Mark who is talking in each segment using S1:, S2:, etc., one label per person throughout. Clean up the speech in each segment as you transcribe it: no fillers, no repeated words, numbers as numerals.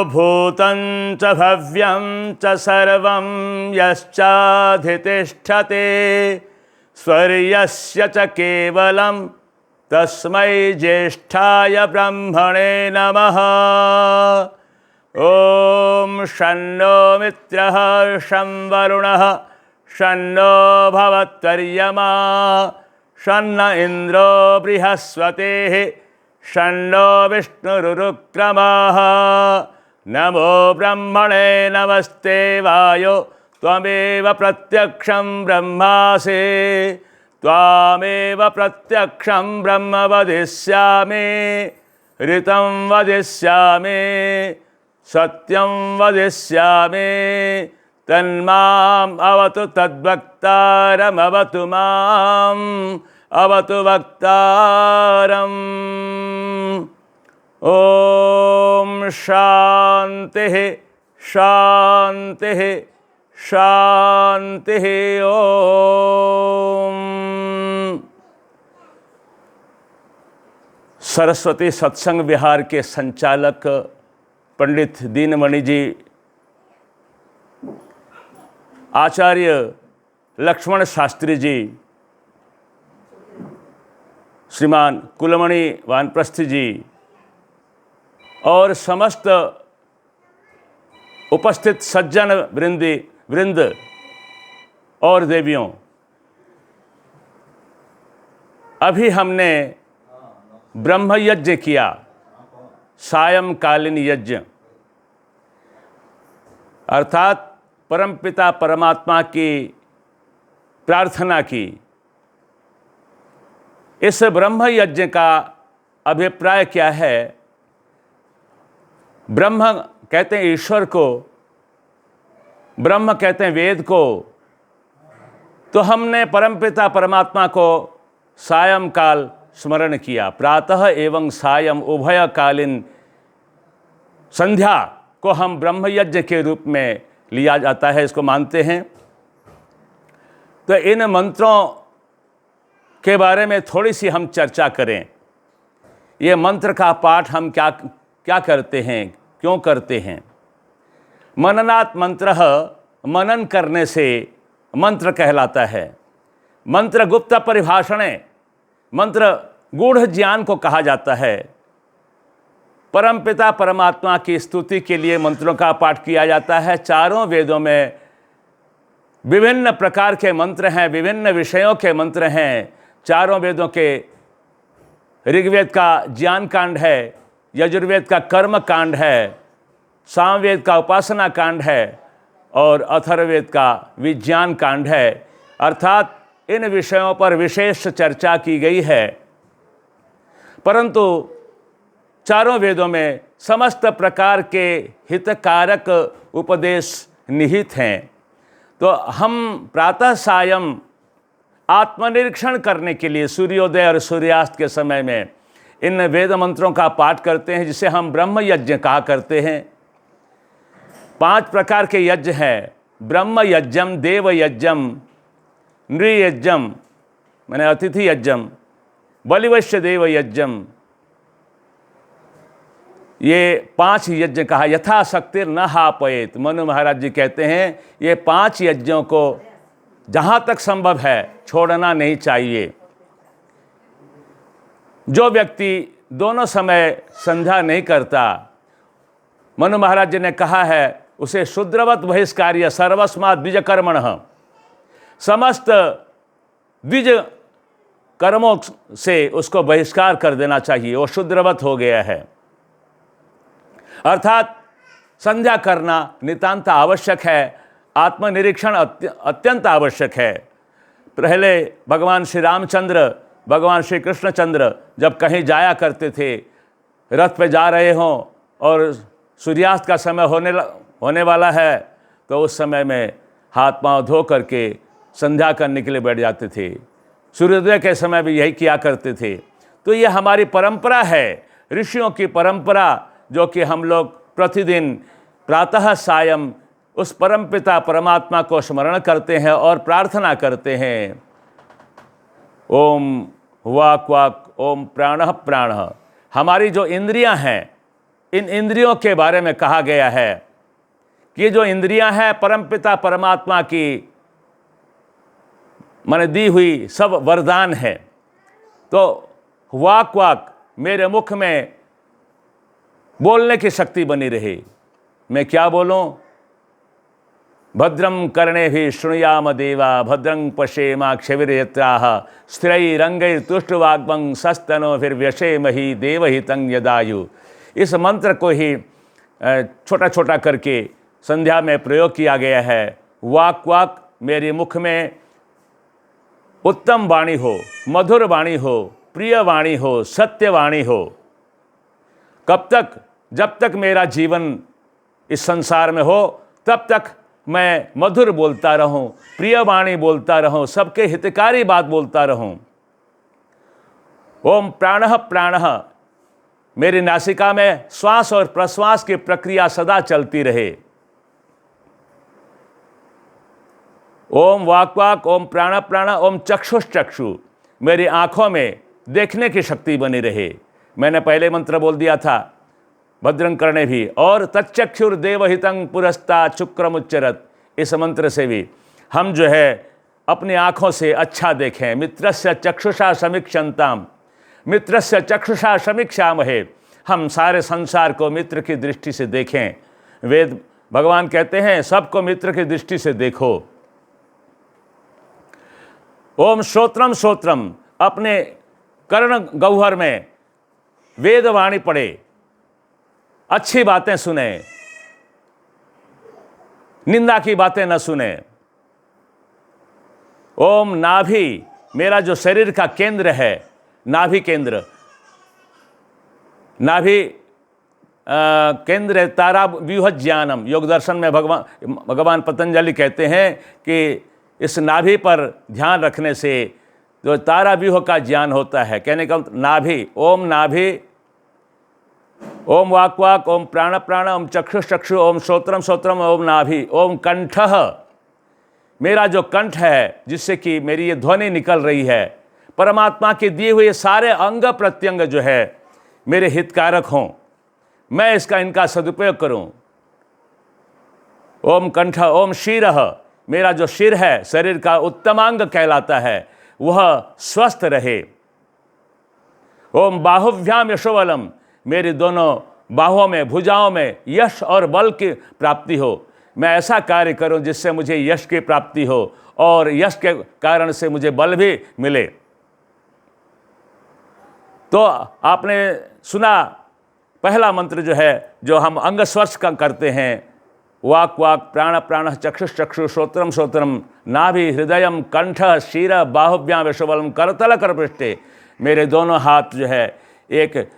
S1: भूतं च भव्यं च सर्वं यश्चाधितिष्ठते स्वर्यस्य च केवलं तस्मै ज्येष्ठाय ब्रह्मणे नमः। ॐ शन्नो मित्रः शं वरुणः शन्नो भवत्वर्यमा शन्न इन्द्रो बृहस्पतिः शन्नो विष्णुरुक्रमः। नमो ब्रह्मणे नमस्ते वायो त्वमेव प्रत्यक्षं ब्रह्मासि त्वामेव प्रत्यक्षं ब्रह्म वदिष्यामि ऋतं वदिष्यामि सत्यं वदिष्यामि तन्माम् अवतु तद्वक्तारमवतु माम् अवतु वक्तारम्। ओम शांतिः शांतिः शांतिः। ओम। सरस्वती सत्संग विहार के संचालक पंडित दीनमणि जी, आचार्य लक्ष्मण शास्त्री जी, श्रीमान कुलमणि वानप्रस्थी जी और समस्त उपस्थित सज्जन वृंद और देवियों, अभी हमने ब्रह्म यज्ञ किया, सायंकालीन यज्ञ, अर्थात परमपिता परमात्मा की प्रार्थना की। इस ब्रह्म यज्ञ का अभिप्राय क्या है? ब्रह्म कहते हैं ईश्वर को, ब्रह्म कहते हैं वेद को। तो हमने परमपिता परमात्मा को सायंकाल स्मरण किया। प्रातः एवं सायं उभयकालीन संध्या को हम ब्रह्म यज्ञ के रूप में लिया जाता है, इसको मानते हैं। तो इन मंत्रों के बारे में थोड़ी सी हम चर्चा करें। ये मंत्र का पाठ हम क्या करते हैं, क्यों करते हैं? मननात् मंत्रः, मनन करने से मंत्र कहलाता है। मंत्र गुप्त परिभाषणे, मंत्र गूढ़ ज्ञान को कहा जाता है। परमपिता परमात्मा की स्तुति के लिए मंत्रों का पाठ किया जाता है। चारों वेदों में विभिन्न प्रकार के मंत्र हैं, विभिन्न विषयों के मंत्र हैं। चारों वेदों के ऋग्वेद का ज्ञान कांड है, यजुर्वेद का कर्म कांड है, सामवेद का उपासना कांड है और अथर्ववेद का विज्ञान कांड है। अर्थात इन विषयों पर विशेष चर्चा की गई है। परंतु चारों वेदों में समस्त प्रकार के हितकारक उपदेश निहित हैं। तो हम प्रातः सायं आत्मनिरीक्षण करने के लिए सूर्योदय और सूर्यास्त के समय में इन वेद मंत्रों का पाठ करते हैं, जिसे हम ब्रह्म यज्ञ कहा करते हैं। 5 प्रकार के यज्ञ हैं: ब्रह्म यज्ञम, देव यज्ञम, नृयज्ञम माने अतिथि यज्ञम, बलिवश्य देव यज्ञम। ये 5 यज्ञ कहा। यथाशक्ति न हापयेत, मनु महाराज जी कहते हैं ये 5 यज्ञों को जहाँ तक संभव है छोड़ना नहीं चाहिए। जो व्यक्ति दोनों समय संध्या नहीं करता, मनु महाराज जी ने कहा है, उसे शूद्रवत बहिष्कार्य सर्वस्मात् द्विज कर्मणः, समस्त द्विज कर्मों से उसको बहिष्कार कर देना चाहिए, वो शूद्रवत हो गया है। अर्थात संध्या करना नितांत आवश्यक है, आत्मनिरीक्षण अत्यंत आवश्यक है। पहले भगवान श्री रामचंद्र, भगवान श्री कृष्णचंद्र जब कहीं जाया करते थे, रथ पे जा रहे हों और सूर्यास्त का समय होने वाला है, तो उस समय में हाथ पांव धो करके संध्या करने के लिए बैठ जाते थे। सूर्योदय के समय भी यही किया करते थे। तो ये हमारी परंपरा है, ऋषियों की परंपरा, जो कि हम लोग प्रतिदिन प्रातः सायं उस परमपिता परमात्मा को स्मरण करते हैं और प्रार्थना करते हैं। ओम वाक वाक, ओम प्राणः प्राणः। हमारी जो इंद्रियां हैं, इन इंद्रियों के बारे में कहा गया है कि जो इंद्रियां हैं परमपिता परमात्मा की मैंने दी हुई सब वरदान है। तो वाक वाक, मेरे मुख में बोलने की शक्ति बनी रहे। मैं क्या बोलूं? भद्रं कर्णेभिः शृणुयाम देवा, भद्रं पश्येमाक्षभिर्यत्राः, स्थिरैरङ्गैस्तुष्टुवाग्भं सस्तनूभिर्व्यसेमहि देवहितं यदायु। इस मंत्र को ही छोटा छोटा करके संध्या में प्रयोग किया गया है। वाक वाक, मेरे मुख में उत्तम वाणी हो, मधुर वाणी हो, प्रिय वाणी हो, सत्य वाणी हो। कब तक? जब तक मेरा जीवन इस संसार में हो, तब तक मैं मधुर बोलता रहूं, प्रिय वाणी बोलता रहूं, सबके हितकारी बात बोलता रहूं। ओम प्राणः प्राणः, मेरी नासिका में श्वास और प्रश्वास की प्रक्रिया सदा चलती रहे। ओम वाक वाक, ओम प्राण प्राण, ओम चक्षुश्चक्षु, मेरी आंखों में देखने की शक्ति बनी रहे। मैंने पहले मंत्र बोल दिया था, भद्रं कर्णे भी, और तच्चक्षुर्देवहितं पुरस्तात् शुक्रमुच्चरत्। इस मंत्र से भी हम जो है अपनी आंखों से अच्छा देखें। मित्रस्य चक्षुषा समीक्षन्ताम, मित्रस्य चक्षुषा समीक्षामहे। हम सारे संसार को मित्र की दृष्टि से देखें। वेद भगवान कहते हैं सबको मित्र की दृष्टि से देखो। ओम श्रोत्रम श्रोत्रम, अपने कर्ण गह्वर में वेदवाणी पढ़े, अच्छी बातें सुने, निंदा की बातें न सुने। ओम नाभि, मेरा जो शरीर का केंद्र है, नाभि केंद्र, नाभि केंद्र तारा व्यूह ज्ञानम। योग दर्शन में भगवान पतंजलि कहते हैं कि इस नाभि पर ध्यान रखने से जो तारा व्यूह का ज्ञान होता है। कहने का नाभि, ओम नाभि, ओम वाक वाक, ओम प्राण प्राण, ओम चक्षुष चक्षु, ओम श्रोत्रम श्रोत्रम, ओम नाभि। ओम कंठः, मेरा जो कंठ है जिससे कि मेरी ये ध्वनि निकल रही है, परमात्मा के दिए हुए सारे अंग प्रत्यंग जो है मेरे हितकारक हों, मैं इनका सदुपयोग करूं। ओम कंठ। ओम शिरः, मेरा जो सिर है शरीर का उत्तमांग कहलाता है, वह स्वस्थ रहे। ओम बाहुभ्याम यशोबलम, मेरी दोनों बाहों में, भुजाओं में यश और बल की प्राप्ति हो। मैं ऐसा कार्य करूं जिससे मुझे यश की प्राप्ति हो और यश के कारण से मुझे बल भी मिले। तो आपने सुना पहला मंत्र जो है, जो हम अंग स्पर्श का करते हैं, वाक वाक, प्राण प्राण, चक्षुष चक्षु, श्रोत्रम श्रोत्रम, नाभि हृदयम, कंठ शिर, बाहुभ्याम यशोबलम, करतल करपृष्ठे। मेरे दोनों हाथ जो है एक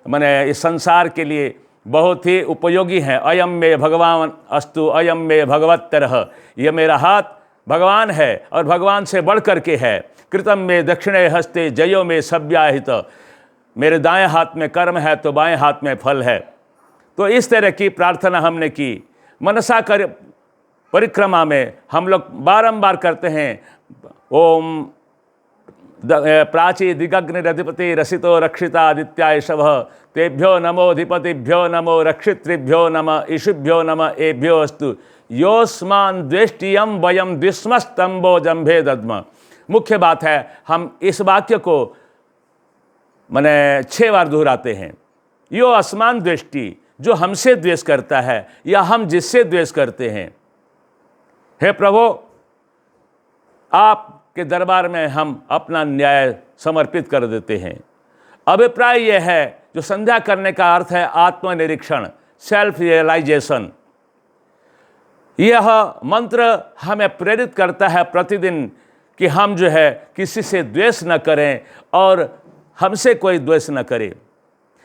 S1: माने इस संसार के लिए बहुत ही उपयोगी है। अयम में भगवान अस्तु, अयम में भगवत्तरः, यह मेरा हाथ भगवान है और भगवान से बढ़ करके है। कृतम में दक्षिणे हस्ते जयो में सव्याहित, मेरे दाएं हाथ में कर्म है तो बाएं हाथ में फल है। तो इस तरह की प्रार्थना हमने की। मनसा कर परिक्रमा में हम लोग बारंबार करते हैं, ओम प्राची दिगग्निरधिपति रसितो रक्षितादित्याय शवः, तेभ्यो नमो अधिपतिभ्यो नमो रक्षितृभ्यो नमः, ईशुभ्यो नमः एभ्यो अस्तु, योस्मान द्वेष्टियम वयम द्विस्मस्तंभो जंभे दद्म। मुख्य बात है हम इस वाक्य को माने 6 बार दोहराते हैं। यो असमान द्वेष्टि, जो हमसे द्वेष करता है या हम जिससे द्वेष करते हैं, हे प्रभु आपके दरबार में हम अपना न्याय समर्पित कर देते हैं। अभिप्राय यह है, जो संध्या करने का अर्थ है आत्मनिरीक्षण, सेल्फ रियलाइजेशन। यह मंत्र हमें प्रेरित करता है प्रतिदिन कि हम जो है किसी से द्वेष न करें और हमसे कोई द्वेष न करे।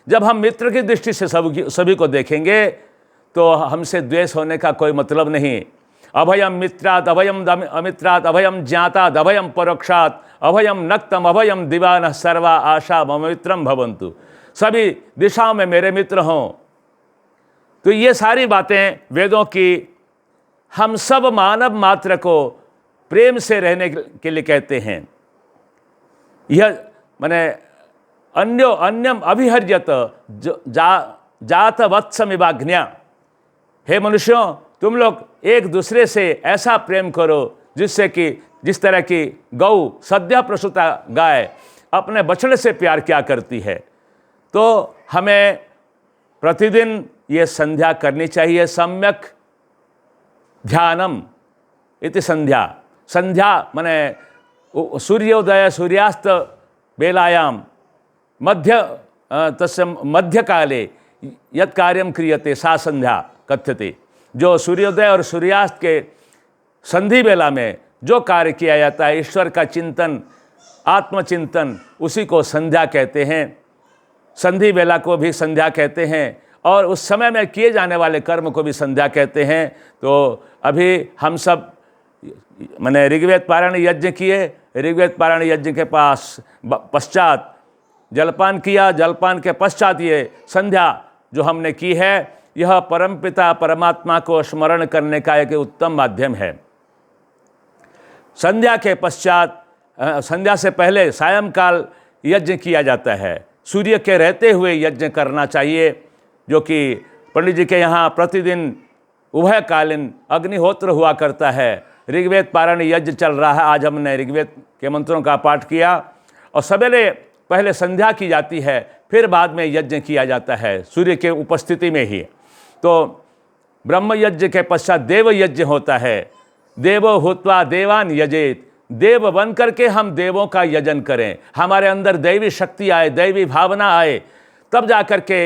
S1: जब हम मित्र की दृष्टि से सभी को देखेंगे तो हमसे द्वेष होने का कोई मतलब नहीं। अभयम मित्रात्, अभयम अमित्रात्, अभयम ज्ञातात्, अभयम परोक्षात्, अभयम नक्तम अभयम दिवान सर्वा आशा मम मित्रम भवन्तु, सभी दिशाओं में मेरे मित्र हों। तो ये सारी बातें वेदों की हम सब मानव मात्र को प्रेम से रहने के लिए कहते हैं। यह माने अन्यम अभिहर्यत जात वत्समिवाज्ञा, हे मनुष्यों तुम लोग एक दूसरे से ऐसा प्रेम करो जिससे कि जिस तरह की गौ सद्य प्रसूता गाय अपने बछड़े से प्यार किया करती है। तो हमें प्रतिदिन ये संध्या करनी चाहिए। सम्यक ध्यानम इति संध्या, संध्या माने सूर्योदय सूर्यास्त बेलायाम तस्य मध्यकाले यत् कार्यं क्रियते सा संध्या कथ्यते। जो सूर्योदय और सूर्यास्त के संधि बेला में जो कार्य किया जाता है, ईश्वर का चिंतन, आत्मचिंतन, उसी को संध्या कहते हैं। संधि बेला को भी संध्या कहते हैं और उस समय में किए जाने वाले कर्म को भी संध्या कहते हैं। तो अभी हम सब मैंने ऋग्वेद पारायण यज्ञ किए, ऋग्वेद पारायण यज्ञ के पश्चात जलपान किया, जलपान के पश्चात ये संध्या जो हमने की है, यह परमपिता परमात्मा को स्मरण करने का एक उत्तम माध्यम है। संध्या के पश्चात, संध्या से पहले सायंकाल यज्ञ किया जाता है। सूर्य के रहते हुए यज्ञ करना चाहिए, जो कि पंडित जी के यहाँ प्रतिदिन उभयकालीन अग्निहोत्र हुआ करता है। ऋग्वेद पारायण यज्ञ चल रहा है, आज हमने ऋग्वेद के मंत्रों का पाठ किया और सवेरे पहले संध्या की जाती है, फिर बाद में यज्ञ किया जाता है सूर्य के उपस्थिति में ही। तो ब्रह्म यज्ञ के पश्चात देव यज्ञ होता है। देवो हुत्वा देवान यजेत, देव बन करके हम देवों का यजन करें, हमारे अंदर दैवी शक्ति आए, दैवी भावना आए, तब जा कर के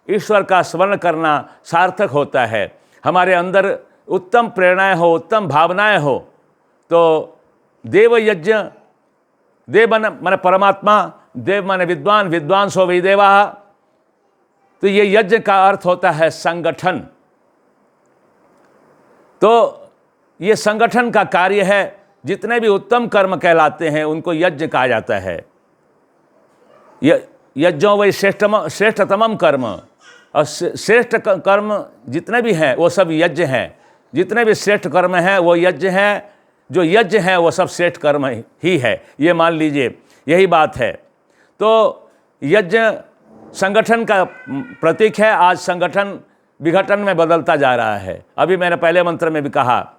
S1: ईश्वर का स्मरण करना सार्थक होता है। हमारे अंदर उत्तम प्रेरणाएं हो, उत्तम भावनाएं हो, तो देव यज्ञ, देव माने परमात्मा, देव माने विद्वान, विद्वान सो वै देवा। तो ये यज्ञ का अर्थ होता है संगठन। तो ये संगठन का कार्य है। जितने भी उत्तम कर्म कहलाते हैं उनको यज्ञ कहा जाता है। यज्ञों वही श्रेष्ठतमम कर्म, और श्रेष्ठ कर्म जितने भी हैं वो सब यज्ञ हैं। जितने भी श्रेष्ठ कर्म हैं वो यज्ञ हैं, जो यज्ञ हैं वो सब श्रेष्ठ कर्म ही है, ये मान लीजिए, यही बात है। तो यज्ञ संगठन का प्रतीक है। आज संगठन विघटन में बदलता जा रहा है। अभी मैंने पहले मंत्र में भी कहा,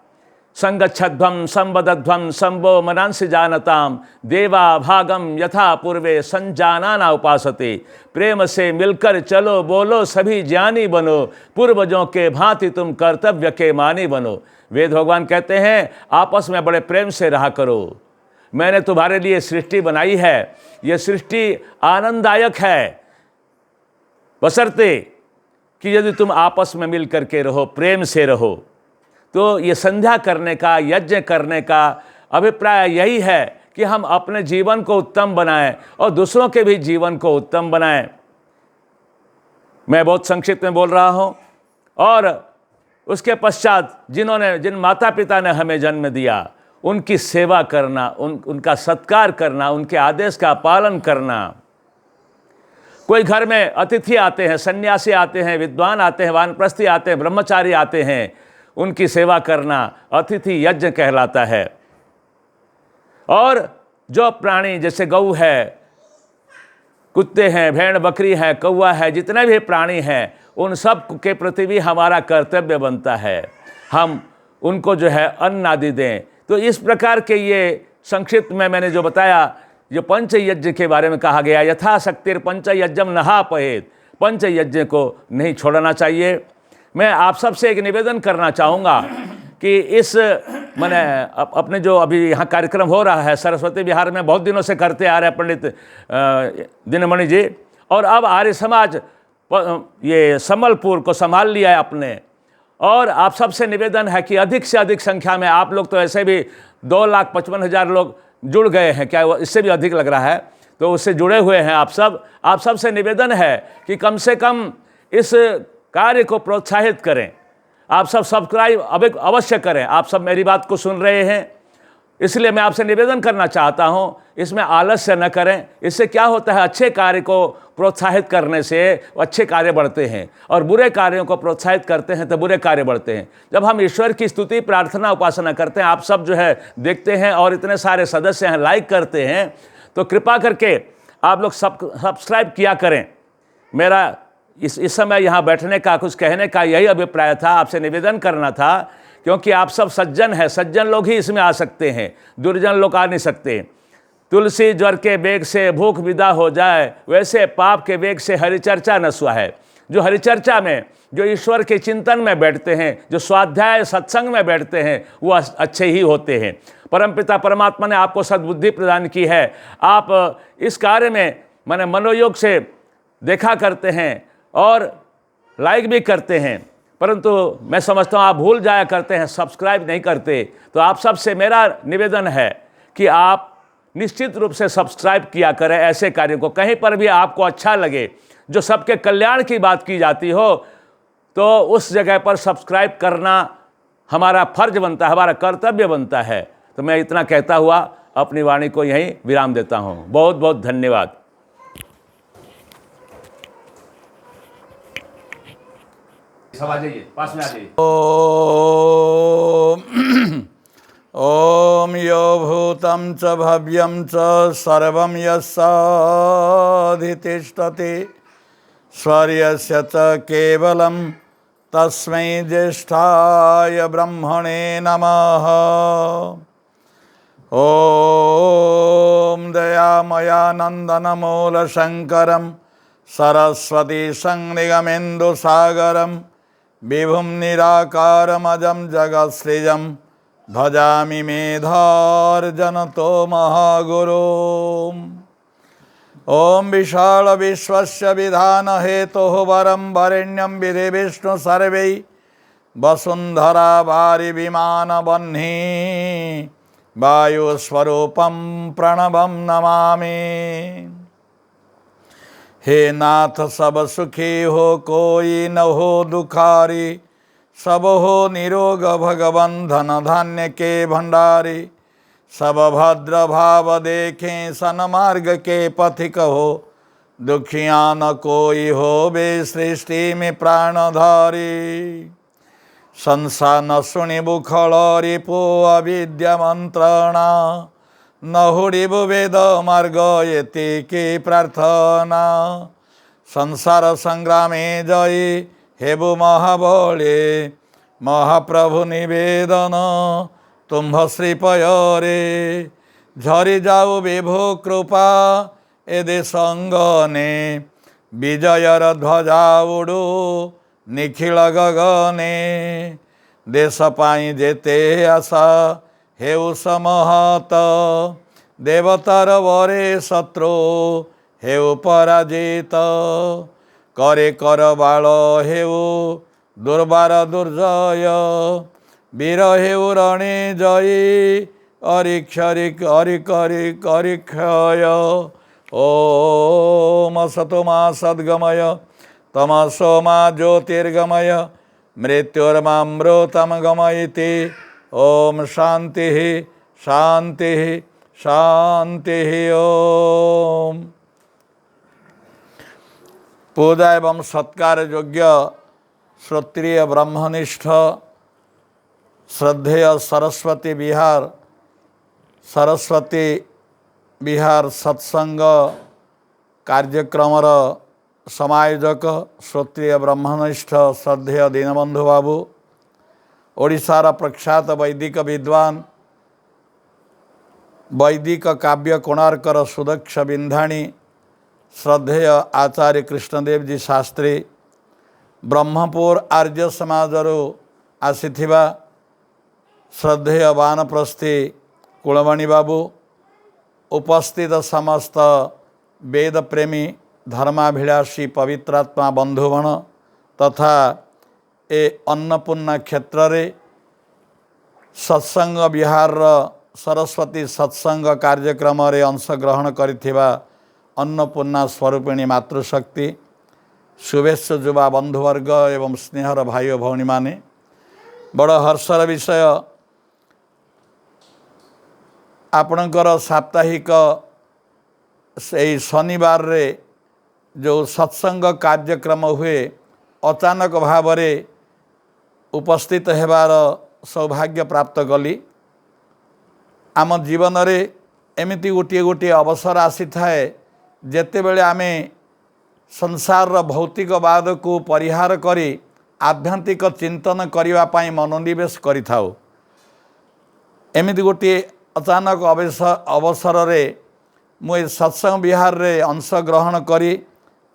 S1: संगच्छध्वम संवदध्वम संभो मनांसि जानताम देवा भागम यथा पूर्वे संजानाना उपासते। प्रेम से मिलकर चलो बोलो सभी ज्ञानी बनो, पूर्वजों के भांति तुम कर्तव्य के मानी बनो। वेद भगवान कहते हैं आपस में बड़े प्रेम से रहा करो। मैंने तुम्हारे लिए सृष्टि बनाई है, ये सृष्टि आनंददायक है, बशर्ते कि यदि तुम आपस में मिल करके रहो, प्रेम से रहो। तो ये संध्या करने का, यज्ञ करने का अभिप्राय यही है कि हम अपने जीवन को उत्तम बनाएं और दूसरों के भी जीवन को उत्तम बनाएं। मैं बहुत संक्षिप्त में बोल रहा हूं। और उसके पश्चात जिन माता पिता ने हमें जन्म दिया उनकी सेवा करना, उनका सत्कार करना, उनके आदेश का पालन करना। कोई घर में अतिथि आते हैं, सन्यासी आते हैं, विद्वान आते हैं, वानप्रस्थी आते हैं, ब्रह्मचारी आते हैं, उनकी सेवा करना अतिथि यज्ञ कहलाता है। और जो प्राणी जैसे गऊ है, कुत्ते हैं, भेड़ बकरी है, कौवा है, जितने भी प्राणी हैं, उन सब के प्रति भी हमारा कर्तव्य बनता है, हम उनको जो है अन्न आदि दें। तो इस प्रकार के ये संक्षिप्त में मैंने जो बताया, जो पंच यज्ञ के बारे में कहा गया, यथाशक्तिर पंच यज्ञम नहापहेत, पंच यज्ञ को नहीं छोड़ना चाहिए। मैं आप सबसे एक निवेदन करना चाहूँगा कि इस मैंने अपने जो अभी यहाँ कार्यक्रम हो रहा है सरस्वती विहार में, बहुत दिनों से करते आ रहे हैं पंडित दिनमणि जी, और अब आर्य समाज ये संबलपुर को संभाल लिया है अपने। और आप सबसे निवेदन है कि अधिक से अधिक संख्या में, आप लोग तो ऐसे भी 2,55,000 लोग जुड़ गए हैं, क्या इससे भी अधिक लग रहा है, तो उससे जुड़े हुए हैं आप सब। आप सबसे निवेदन है कि कम से कम इस कार्य को प्रोत्साहित करें। आप सब सब्सक्राइब अवश्य करें। आप सब मेरी बात को सुन रहे हैं, इसलिए मैं आपसे निवेदन करना चाहता हूं, इसमें आलस्य न करें। इससे क्या होता है, अच्छे कार्य को प्रोत्साहित करने से अच्छे कार्य बढ़ते हैं और बुरे कार्यों को प्रोत्साहित करते हैं तो बुरे कार्य बढ़ते हैं। जब हम ईश्वर की स्तुति, प्रार्थना, उपासना करते हैं, आप सब जो है देखते हैं और इतने सारे सदस्य हैं, लाइक करते हैं, तो कृपा करके आप लोग सब्सक्राइब किया करें। मेरा इस समय यहाँ बैठने का, कुछ कहने का यही अभिप्राय था, आपसे निवेदन करना था, क्योंकि आप सब सज्जन हैं, सज्जन लोग ही इसमें आ सकते हैं, दुर्जन लोग आ नहीं सकते। तुलसी ज्वर के वेग से भूख विदा हो जाए, वैसे पाप के वेग से हरिचर्चा न सुहाए। जो हरिचर्चा में, जो ईश्वर के चिंतन में बैठते हैं, जो स्वाध्याय सत्संग में बैठते हैं, वो अच्छे ही होते हैं। परमपिता परमात्मा ने आपको सद्बुद्धि प्रदान की है। आप इस कार्य में माने मनोयोग से देखा करते हैं और लाइक भी करते हैं, परंतु मैं समझता हूँ आप भूल जाया करते हैं, सब्सक्राइब नहीं करते। तो आप सबसे मेरा निवेदन है कि आप निश्चित रूप से सब्सक्राइब किया करें ऐसे कार्यों को। कहीं पर भी आपको अच्छा लगे, जो सबके कल्याण की बात की जाती हो, तो उस जगह पर सब्सक्राइब करना हमारा फर्ज बनता है, हमारा कर्तव्य बनता है। तो मैं इतना कहता हुआ अपनी वाणी को यहीं विराम देता हूँ। बहुत बहुत धन्यवाद। सब आ जाइए, पास में आ जाइए।
S2: ओम यो भूतं च भव्यं च सर्वं यस्याधितिष्ठति स्वर्यस्य च केवलं तस्मै ज्येष्ठाय ब्रह्मणे नमः। ओम दयामयानन्दनमूलशङ्करं सरस्वती संनिगमेन्दुसागरं विभुं निराकारमजं जगत्सृजं भजामि मेधार्जनतो महागुरुम्। ओम विशाल विश्वस्य विधान हेतुः वरं वरेण्यं विधि विष्णु सर्वै वसुंधरा वारि विमान बह्नि वायुस्वरूपं प्रणवं नमामि। हे नाथ सब सुखी हो, कोई न हो दुखारी, सब हो निरोग भगवन धन धान्य के भंडारी। सब भद्र भाव देखें सन्मार्ग के पथिक हो, दुखिया न कोई हो बे सृष्टि में प्राणधारी। संसार न सुनि बुखल रिपो अविद्या मंत्रणा, न हुड़िबु वेद मार्ग येति की प्रार्थना। संसार संग्रामे जयी हेबु महाबले, महाप्रभु निवेदन तुम्भ श्रीपयरे। झरी जाऊ विभु कृपा एदे संगने, विजयर ध्वजा उड़ू निखिल गगने। देश पाई जेते आशा हेउ समहत, देवतार वरे शत्रु हेउ पराजित। करे कर बाल हेउ दुर्बार दुर्जय, वीर हेउ रणे जयी अरिक्षरिक अरिकरिक अरिक्षय। ओम सतोमा सद्गमय तमसो मा ज्योतिर्गमय, मृत्युर्मामृतं गमयति। ओम शांति शांति शांति। ओम पूजा एवं सत्कार योग्य श्रोत्रिय ब्रह्मनिष्ठ श्रद्धेय सरस्वती विहार सत्संग कार्यक्रमर समायोजक श्रोत्रिय ब्रह्मनिष्ठ श्रद्धेय दीनबंधु बाबू, ओडिशार प्रख्यात वैदिक विद्वान, वैदिक काव्य कोणार्कर सुदक्ष बिंधाणी श्रद्धेय आचार्य कृष्णदेव जी शास्त्री, ब्रह्मपुर आर्य समाजरू आसीथिबा श्रद्धेय वानप्रस्थी कुलमणि बाबू, उपस्थित समस्त वेद प्रेमी धर्माभिलाषी पवित्रात्मा बंधुगण तथा ए अन्नपूर्णा क्षेत्र रे सत्संग विहार सरस्वती सत्संग कार्यक्रम रे अंशग्रहण करिथिबा अन्नपूर्णा स्वरूपिणी मातृशक्ति, शुभेच्छु युवा बंधुवर्ग एवं स्नेहर भाई और भौणी माने, बड़ हर्षर विषय आपणकर साप्ताहिक से शनिवार रे जो सत्संग कार्यक्रम हुए अचानक भाव उपस्थित हेबार सौभाग्य प्राप्त कली। आम जीवन रे एमिति गोटे गोटे अवसर आसी थाए जेते बेले आमे संसार भौतिकवाद को परिहार करी आध्यात्मिक चिंतन करने पाई मनोनिवेश करिथाउ। एमिति गोटे अचानक अवसर रे मुझे सत्संग विहार रे अंश ग्रहण करी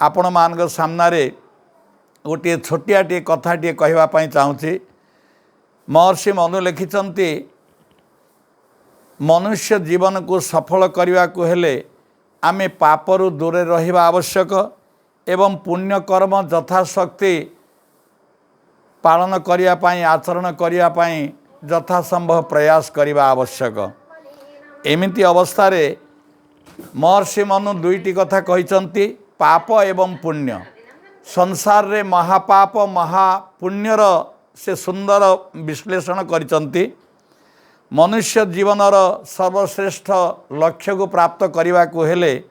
S2: आपण मान सामने गोटे छोटियाटे कथाटे कहवाई चाहूँगी। महर्षि मनु लिखिंट मनुष्य जीवन को सफल करने को हेले आमे पापरु दूरे रहिबा आवश्यक एवं पुण्यकर्म यथाशक्ति पालन करने आचरण करने यथासंभव प्रयास करने आवश्यक। एमिति अवस्था महर्षि मनु दुईटी कथा कहिसंती पाप एवं पुण्य। संसार रे महापाप महापुण्यर से सुंदर विश्लेषण करिसंती। मनुष्य जीवनर सर्वश्रेष्ठ लक्ष्य को प्राप्त करने को हेले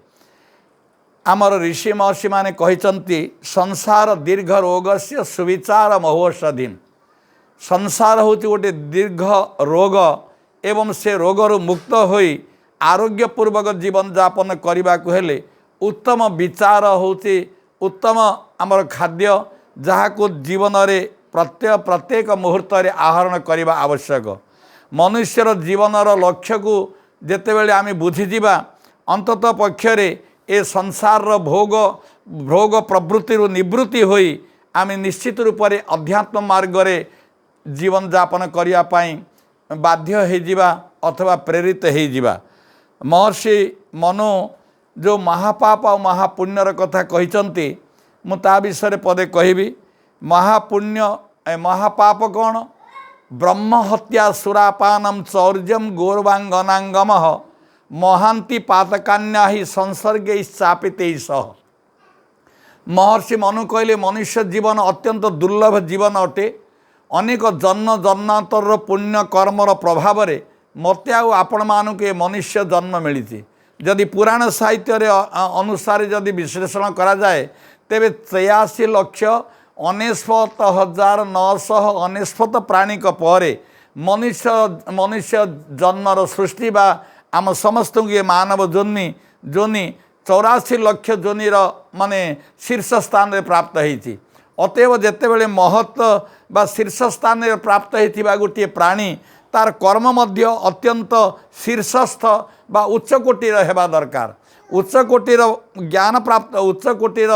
S2: आमर ऋषि महर्षि माने कहिसंती संसार दीर्घ रोग से सुविचार महोषधीन। संसार होची गोटे दीर्घ रोग एवं से रोगर मुक्त होई आरोग्यपूर्वक जीवन यापन करने को हेले उत्तम विचार होची उत्तम आमर खाद्य जहाँ को जीवन रे प्रत्येक मुहूर्त रे आहरण करने आवश्यक। मनुष्यर जीवनर लक्ष्य को जेतेबेले आमे बुझीजिबा अंततः पक्षरे ए संसार भोग प्रवृत्ति निवृत्ति होई आमे निश्चित रूप से अध्यात्म मार्ग रे जीवन यापन करिया पाई बाध्य हो जिबा अथवा प्रेरित हो जिबा। महर्षि मनु जो महापाप और महापुण्यर कथा कहिसंती मुता विषय पदे कहबी। महापुण्य महापाप कौन? ब्रह्म हत्या सुरापानम चौर्यम गौरवांगनांगम महांति पातकान्या ही संसर्ग चापित सह। महर्षि मनु कहले मनुष्य जीवन अत्यंत दुर्लभ जीवन अटे। अनेक जन्म जन्मांतर पुण्य कर्मर प्रभाव रे मते आपण मानक मनुष्य जन्म मिली। जदि पुराण साहित्य अनुसार जदि विश्लेषण करा जाए तेबे 83,69,999 प्राणी परे मनुष्य जन्मर सृष्टि बा आम समस्त ये मानव जोनि 84 लाख जोनिर माने शीर्ष स्थान रे प्राप्त होती। अतएव जेतेबेले महत्व बा शीर्ष स्थान रे प्राप्त होता गोटे प्राणी तार कर्म मध्य अत्यंत शीर्षस्थ बा उच्च कोटीर हेबा दरकार। उच्च कोटीर ज्ञान प्राप्त उच्च कोटीर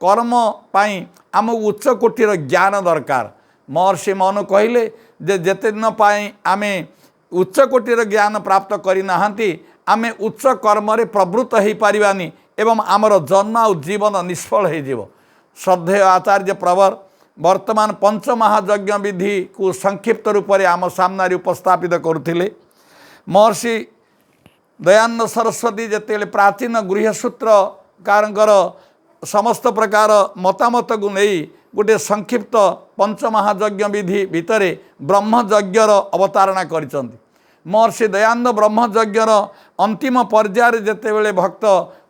S2: कर्म पाई आम उच्च कोटीर ज्ञान दरकार। महर्षि मनु कहले जे जेते दिन पाई आमे उच्च कोटीर ज्ञान प्राप्त करिना आमे उच्च कर्म रे प्रवृत्त हो पारिबानी एवं आमर जन्म और जीवन निष्फल हो जीव। श्रद्धेय आचार्य प्रवर वर्तमान पंचमहायज्ञ विधि को संक्षिप्त रूप से आम सामने उपस्थापित करुथिले। महर्षि दयानंद सरस्वती जेतेले प्राचीन गृहसूत्रकार समस्त प्रकार मतामत को नहीं गोटे संक्षिप्त पंचमहायज्ञ विधि भितर ब्रह्मयज्ञर अवतारणा करिसंती। महर्षि दयानंद ब्रह्मयज्ञर अंतिम पर्यायर जेतेबेले भक्त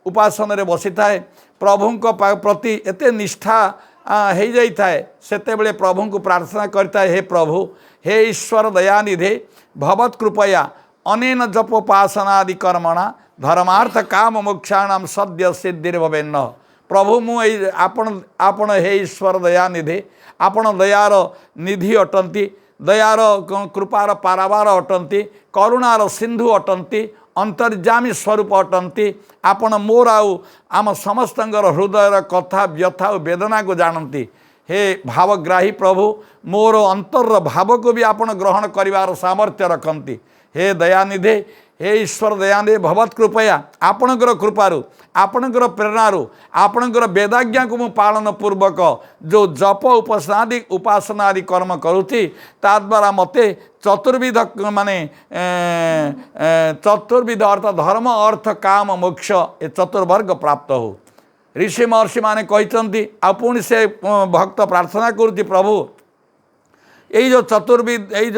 S2: उपासन रे बसी थाए प्रभु प्रति एते निष्ठा हो जाई थाए सेतेबेले प्रभु को प्रार्थना करता है, हे प्रभु हे ईश्वर दयानिधे भवत कृपया अनेन जपोपासनादि कर्मणा धर्मार्थ काम मोक्षाणाम सद्य सिद्धिर्भवेन्न। प्रभु मुझे आपण हे ईश्वर दयानिधे आपण दयार निधि अटंती दयार कृपार पारावार अटंती करुणार सिंधु अटंती अंतर्जामी स्वरूप अटंती। आपण मोर आम समस्त हृदयर कथा व्यथा और वेदना को जानती। हे भावग्राही प्रभु मोर अंतर भाव को भी आपण ग्रहण करिवार सामर्थ्य रखती। हे दयानिधे हे ईश्वर दयानिधे भवत कृपया आपणकर कृपारु आपणकर प्रेरणारु आपणकर वेदाज्ञा को मु पालन पूर्वक जो जप उपासनादि कर्म करुची ता द्वारा मते चतुर्विध माने चतुर्विध अर्थ धर्म अर्थ काम मोक्ष ए चतुर्वर्ग प्राप्त हो। ऋषि महर्षि माने कहिसंती आपुणी से भक्त प्रार्थना करुची प्रभु यही जो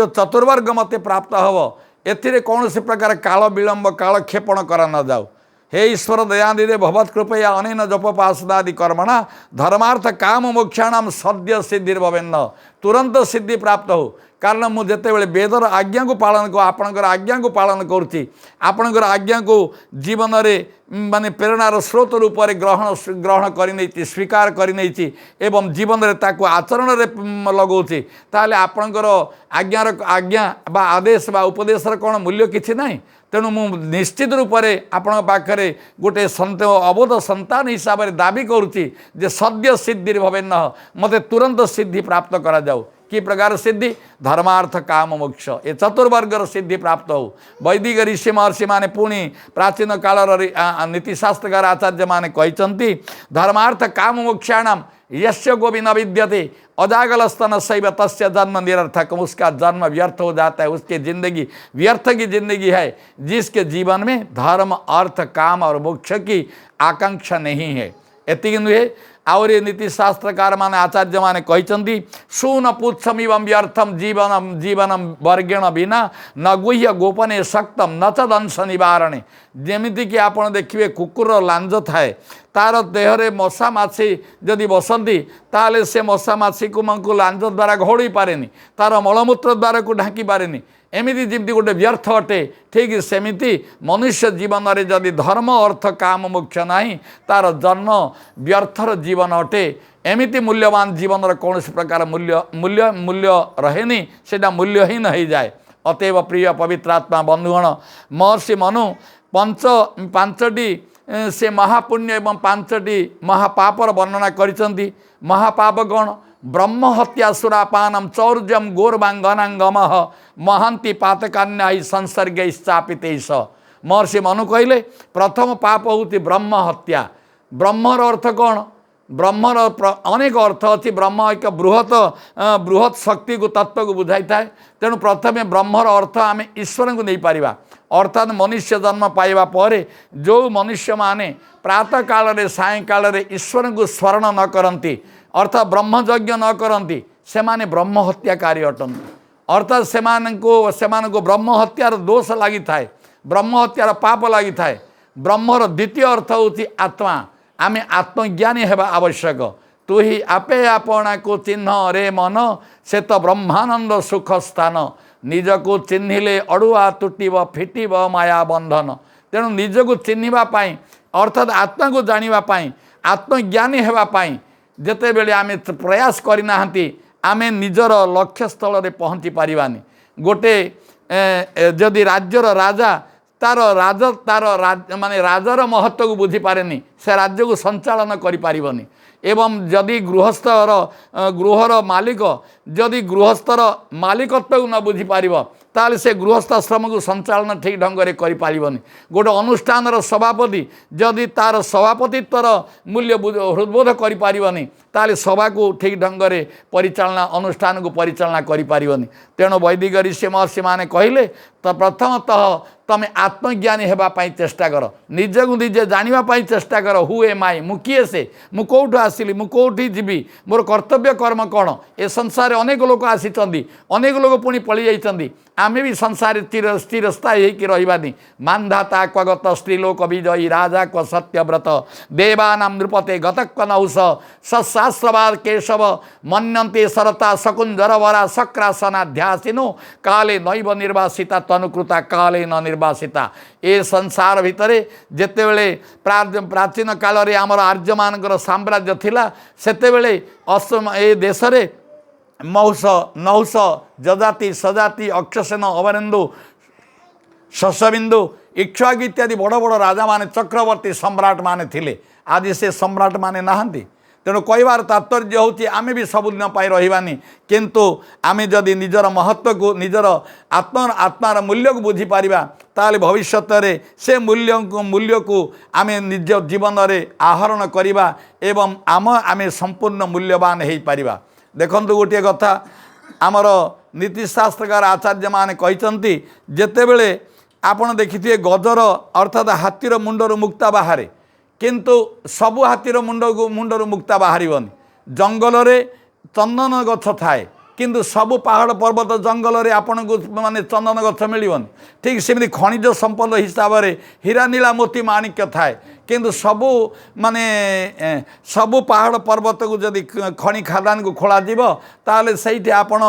S2: चतुर्वर्ग मते प्राप्त हव एथिरे कौनसी प्रकार काल विलंब कालक्षेपण करा न जाऊ। हे ईश्वर दयानिधे भवत् कृपया अनेन जपपासनादि कर्मणा धर्मार्थ काम मोक्षाणाम सद्य सिद्धिर्भवेन्न तुरंत सिद्धि प्राप्त हो। कारण मुझे जितेबाला वेदर आज्ञा को पालन को आपणकर आज्ञा को पालन करुच्ची आपणकर आज्ञा को जीवन में माने प्रेरणार स्रोत रूप से ग्रहण कर स्वीकार कर एवं जीवन में ताकू आचरण में लगाऊँगी ताहले आपणकर आज्ञा बा आदेश बा उपदेश कौन मूल्य किसी ना। तेणु मु निश्चित रूप से आपण पाखे गोटे अबोध संतान हिसाब से दाबी करुच्ची जे सद्य सिद्धि भवेन्न मते तुरंत सिद्धि प्राप्त करा जाऊ। कि प्रकार सिद्धि धर्मार्थ काम मोक्ष ए चतुर्वर्गर सिद्धि प्राप्त हो। वैदिक ऋषि महर्षि माने पुणी प्राचीन कालर नीतिशास्त्रकार आचार्य माने कहते धर्मार्थ काम मोक्षाणाम यस्य गोविंद विद्यते अजागलस्तन शैव तस्य जन्म निरर्थक उसका जन्म व्यर्थ हो जाता है। उसकी जिंदगी व्यर्थ की जिंदगी है जिसके जीवन में धर्म अर्थ काम और मोक्ष की आकांक्षा नहीं है। एतिक नुहे और ये नीतिशास्त्रकार माने आचार्य माने कहते शून पुच्छमिवं व्यर्थम जीवनम जीवनम वर्गेण बिना न गुह्य गोपने शक्तम न च दंश निवारणे। जमीक कि आप देखिए कुकुर लांज थाए तार देहरे मशा माछी जदि बसती ताले से मशा माछी को लांज द्वारा घोड़ी पारे तार मलमूत्र द्वारा को ढांकी पारे एमिति जमी गोटे व्यर्थ अटे ठीक सेमिति मनुष्य जीवन में जदि धर्म अर्थ काम मोक्ष नहीं तार जन्म व्यर्थर जीवन अटे। एमिति मूल्यवान जीवन कौन प्रकार मूल्य मूल्य मूल्य रहेनी सेटा मूल्यहीन हो जाए। अतएव प्रिय पवित्रात्मा बंधुगण महर्षि मनु पांचटी से महापुण्य एवं पांचटी महापापर वर्णना करिसंती। महापाप गण ब्रह्म हत्या सुरापानम चौर्यम गोरबांगनांगम महांति पातकान्या संसर्ग स्थापित। महर्षि मनु कहले प्रथम पाप होती ब्रह्म हत्या। ब्रह्मर अर्थ कौन ब्रह्मर अनेक अर्थ अच्छी ब्रह्म एक बृहत शक्ति को तत्व को बुझाई थाए। तेणु प्रथमे ब्रह्मर अर्थ आम ईश्वर को नहीं पारिबा अर्थात मनुष्य जन्म पाइबा परे जो मनुष्य माने प्रातः काल रे साय काल रे ईश्वर को स्मरण न करती अर्थात ब्रह्मयज्ञ न करती से माने ब्रह्म हत्याकारी अटंती। अर्थात से ब्रह्म हत्यार दोष लगी थाए ब्रह्म हत्यार पाप लगी थाए। ब्रह्मर द्वितीय अर्थ होती आत्मा आमे आत्मज्ञानी हेबा आवश्यक। तू ही आपे आपना को चिन्ह रे मन से तो ब्रह्मानंद सुख स्थान निज को चिन्हिले अड़ुआ तुटिब फिटिब माया बंधन। तेणु निज को चिन्हवा अर्थात आत्मा को जानापी आत्मज्ञानी हेबापी जिते बेले आमे प्रयास करना आमे निजर लक्ष्य स्थल रे पहुँची पारिबानी। गोटे जदि राज्यर राजा तार माने राजार महत्व को बुझी पारेनी से राज्य को संचालन करि पारिबनी। एवं जदि गृहर मालिक जदि गृहस्थर मालिकत्व न बुझी पारिबो ताले से गृहस्थाश्रम को संचालन ठीक ढंग से करि पारिबनी। गोटे अनुष्ठान सभापति जदि तार सभापतित्वर मूल्य हृदबोध करि पारिबनी ताले सभा को ठीक ढंग से परिचालना अनुष्ठान को परिचालना करि पारिबनी। तेणु वैदिक ऋषि महर्षि माने कहले तो प्रथमतः तमे आत्मज्ञानी हेबापी चेष्टा कर निज को निजे जानापी चेष्टा कर हु एम आई मु किए से मु कौटू आसिली मु कौटी जीवी मोर कर्तव्य कर्म कौन। ए संसार अनेक लोक आसी अनेक लोक पुणी पलि जाइछन्ति आमे भी संसार स्थिर स्थायी होकर रही मानधाता क्वगत स्त्रीलोक विजयी राजा क्व सत्यव्रत देवानां नृपते गतक्व नहुष सशास्त्रवाद केशव मन्यन्ते सरता शकुंजरवरा शक्रासनाध्यासिनो काले नैव निर्वासिता तनुकृता काले न निर्वासिता। ए संसार भितरे जेतेबेले प्राचीन काल रे आमर आर्य मानकर साम्राज्य थिला सेतेबेले ए देश रे मौस नहुष जजाति सजाति अक्षसेन अवरेन्दु शशबिंदु इक्ष्वाकु इत्यादि बड़ बड़ राजा माने चक्रवर्ती सम्राट माने थिले। आज से सम्राट माने नाहंती। तेणु कहबार तात्पर्य होची आमे भी सबुदिन पाई रहिबानी किंतु आमे जदि निजर महत्व को निजर आत्मार मूल्य को बुझी पारिबा ताले भविष्यत रे से मूल्य को आमे निज जीवन रे आहरण करिबा एवं आमे संपूर्ण मूल्यवान हो पारिबा। देखंतु गोटे कथा आमर नीतिशास्त्रकार आचार्य माने कहते जेतेबेले आपण देखिथिए गजर अर्थात हाथीर मुंडर मुक्ता बाहरे किंतु सबु हाथीर मुंडर मुक्ता बाहरिबनी। जंगल रे चंदन गछ थाए किंतु सबु पहाड़ पर्वत जंगल रे आपन को माने चंदन गछ मिलबन ठीक सेमि खनिज संपद हिसाब से हीरा नीला मोती माणिक्य थाए किंतु सबु माने सबु पहाड़ पर्वत को जदि खनि खादान को खोला जीव ताले सहीठी आपण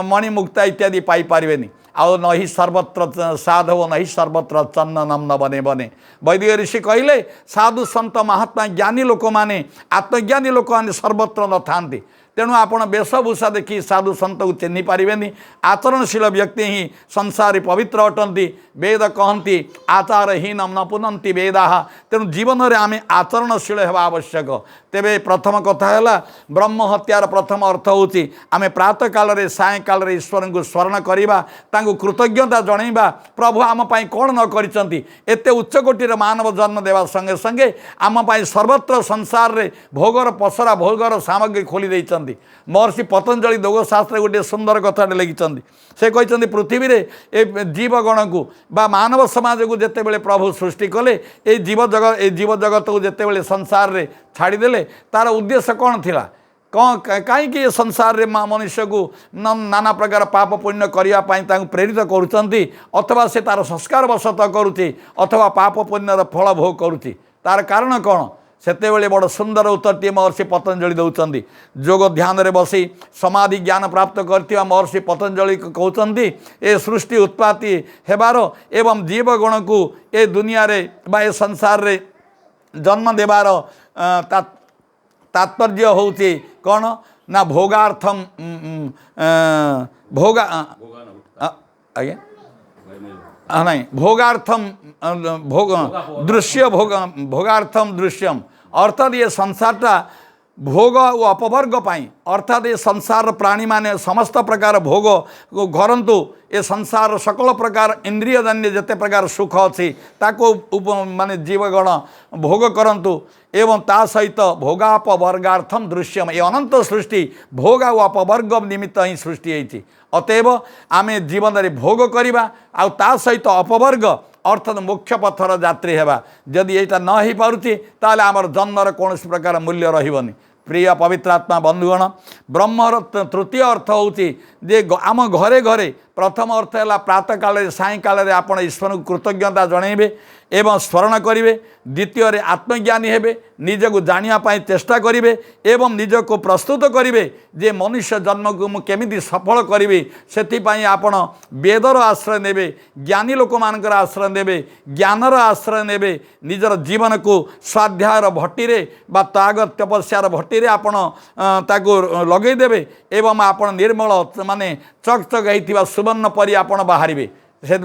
S2: मणिमुक्ता इत्यादि पाई पारिबेनी आउ नहीं सर्वत्र साधव नहीं सर्वत्र चंदनम न बने बने वैदिक ऋषि कहले साधु संत महात्मा ज्ञानी लोक माने आत्मज्ञानी लोक माने सर्वत्र न थांती तेणु आपण वेशभूषा देखी साधु संत को चिन्ह पारे आचरणशील व्यक्ति ही संसारी पवित्र अटंती वेद कहती आचारहीनम न पुनंती वेदा तेणु जीवन में आम आचरणशील होगा आवश्यक तेबे प्रथम कथा है ब्रह्म हत्यार प्रथम अर्थ होची आम प्रातः काल रे साय काल रे ईश्वर को स्मरण करवा तांको कृतज्ञता जनइबा प्रभु आम पाई कौन न करिसंती एते उच्चकोटीर मानव जन्म देवा संगे संगे आम पाई सर्वत्र संसार रे भोगर पसरा भोगर सामग्री खोली देइचंती महर्षि पतंजलि योगशास्त्र गोटे सुंदर कथाटे लिखिं से कहते पृथ्वी रे ए जीवगण को बा मानव समाज को जिते बड़े प्रभु सृष्टि कले ए जीव जगत को जिते बड़े संसार रे छाड़देले तार उद्देश्य कौन थिला कौन कहीं संसार रे मनुष्य को नाना प्रकार पाप पुण्य करने प्रेरित करुँच अथवा से तार संस्कार वशत करुच्ची अथवा पाप पुण्यर फल भोग करुच्ची तार कारण कौन सेतेबेले बड़ सुंदर उत्तरटी महर्षि पतंजलि दौरान जोग ध्यान रे बसी समाधि ज्ञान प्राप्त करथिबा महर्षि पतंजलि कहते ए सृष्टि उत्पत्ति हेबार एवं जीवगण को ए दुनिया रे बा ए संसार रे जन्म देवार तात्पर्य होउछि कौन ना भोगार्थम भोगा आज्ञा नहीं भोगार्थम भोग दृश्य भोगार्थम दृश्यम अर्थात ये संसारटा भोग और अपवर्ग पाई अर्थात ये संसार प्राणी माने समस्त प्रकार भोग घरंतु ये संसार सकल प्रकार इंद्रियजन्य जिते प्रकार सुख अच्छी ताको माने जीवगण भोग करंतु एवं ता सहित भोगापवर्गार्थम दृश्यम ये अनंत सृष्टि भोग और अपवर्ग निमित्त ही सृष्टि होती अतएव आम जीवन में भोग करवा आ ता सहित अपवर्ग अर्थात मोक्ष पथर यात्री हेबा जदि यहाँ न हो पारुछि ताले आमर जन्मर कौन प्रकार मूल्य रहिबनी प्रिय पवित्रात्मा बंधुगण ब्रह्मर तृतीय अर्थ होची जे आम घरे घरे प्रथम अर्थ है प्रातः काल साय काल आप ईश्वर को कृतज्ञता जनइबे एवं स्मरण करेंगे द्वितीय आत्मज्ञानी हेबे निज को जानापी चेष्टा करेंगे एवं निज को प्रस्तुत करेंगे जे मनुष्य जन्म को मुझे केमी सफल करी से आपण वेदर आश्रय ने ज्ञानी लोक मान आश्रय ने ज्ञानर आश्रय ने निजर जीवन को स्वाध्यायर भट्टी बा त्याग तपस्यार भट्टी आपण लगेदेवे एवं आपण निर्मल माने चकचक होता सुवर्ण परी आपण बाहर से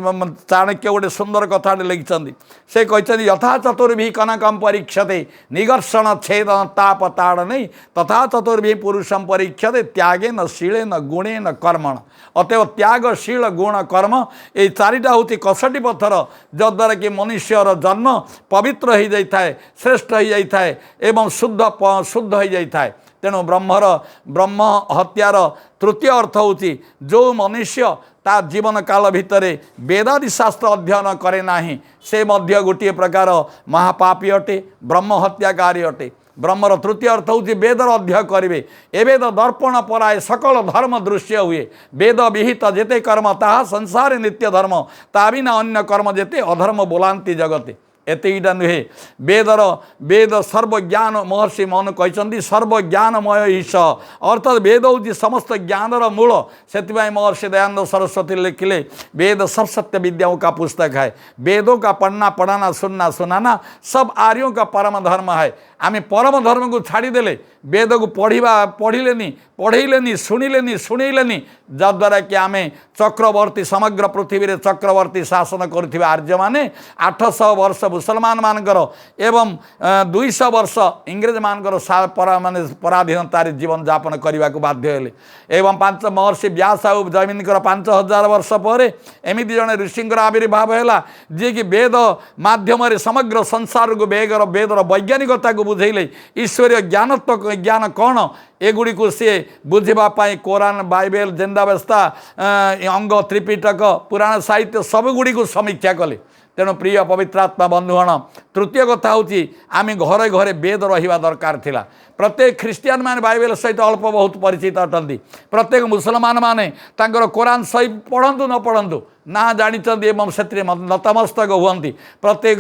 S2: चाणक्य गोटे सुंदर कथा लिखिं से कहते यथा चतुर्भि कनकम परीक्षते निगर्षण छेदन ताप ताड़ने तथा चतुर्भि पुरुषम परीक्षते त्यागे न शीले न गुणे न कर्मण अतएव त्याग शील गुण कर्म ये चारिटा हूँ कसटी पत्थर जद्वारा कि मनुष्यर जन्म पवित्र हो जाए श्रेष्ठ हो जाए एवं शुद्ध शुद्ध हो जाए तेणु ब्रह्म हत्यार तृतीय अर्थ होची जो मनुष्य ता जीवन काल भितर वेदादि शास्त्र अध्ययन करे नाही से मध्य गोटे प्रकार महापापी अटे ब्रह्म हत्याकारी अटे ब्रह्मर तृतीय अर्थ होची वेदर अध्ययन करेंगे एवेद दर्पण पराए सकल धर्म दृश्य हुए वेद विहित जेते कर्म ताहा संसार नित्य धर्म ता बिना अन्य कर्म जेते अधर्म बोलांती जगते एतईटा नुहे वेद सर्वज्ञान महर्षि मन कहते सर्वज्ञानमय ईश अर्थात वेद हूँ समस्त ज्ञानर मूल से महर्षि दयानंद सरस्वती लिखिले वेद सब सत्य विद्याओं का पुस्तक है वेदों का पढ़ना पढ़ाना सुनना सुनाना सब आर्यों का परम धर्म है आम परम धर्म को छाड़देले वेद को पढ़ेलेनी शुणिलेनी जद्वारा कि आम चक्रवर्ती समग्र पृथ्वी रे चक्रवर्ती शासन करुवा आर्य माने 800 वर्ष मुसलमान मानकर एवं 200 वर्ष इंग्रेज मानकर माने पराधीनतार जीवन यापन करने को बाध्य हेले एवं 5 महर्षि व्यास आउ जमीनकर 5000 वर्ष पर एमती जड़े ऋषिंकर आविर्भाव है जी कि वेद माध्यम समग्र संसार को वेदर वैज्ञानिकता को बुझेले ईश्वरीय ज्ञान कौन एगुड़ी को सी बुझापी कोरान बाइबल जिंदावस्था अंग त्रिपिटक पुराण साहित्य सबगुड़ी को समीक्षा कले तेणु प्रिय पवित्रात्मा बंधुगण तृतीय कथा हूँ आम घरे घरे वेद रहा दरकार थिला। प्रत्येक ख्रिस्टियान माने बाइबल सहित अल्प बहुत परिचित अटंती। प्रत्येक मुसलमान माने तांकर कुरान सही पढ़ंतु न पढ़ंतु ना जानिचंती एवं से नतमस्तक हुअंती। प्रत्येक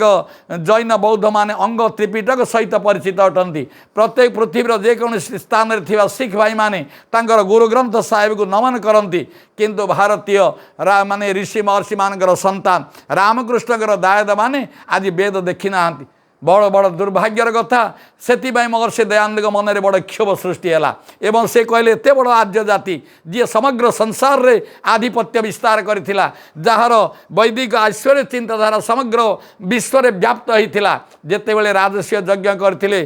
S2: जैन बौद्ध माने अंग त्रिपिटक सहित परिचित अटंती। प्रत्येक पृथ्वीर जेकोसी स्थान में थिबा सिख भाई माने तांकर गुरु ग्रंथ साहेब को नमन करती। किंतु भारतीय माने ऋषि महर्षि मानकर संतान रामकृष्णकर दायद माने आज वेद देखी ना बड़ बड़ दुर्भाग्यर कथा। से महर्षि दयानंद मन में बड़ क्षोभ सृष्टि है एवं से कहले एत बड़ आर्य जाति जी समग्र संसार रे आधिपत्य विस्तार करथिला जार वैदिक ऐश्वर्य चिंताधारा समग्र विश्व रे व्याप्त होता। जितेबले राजस्व यज्ञ करथिले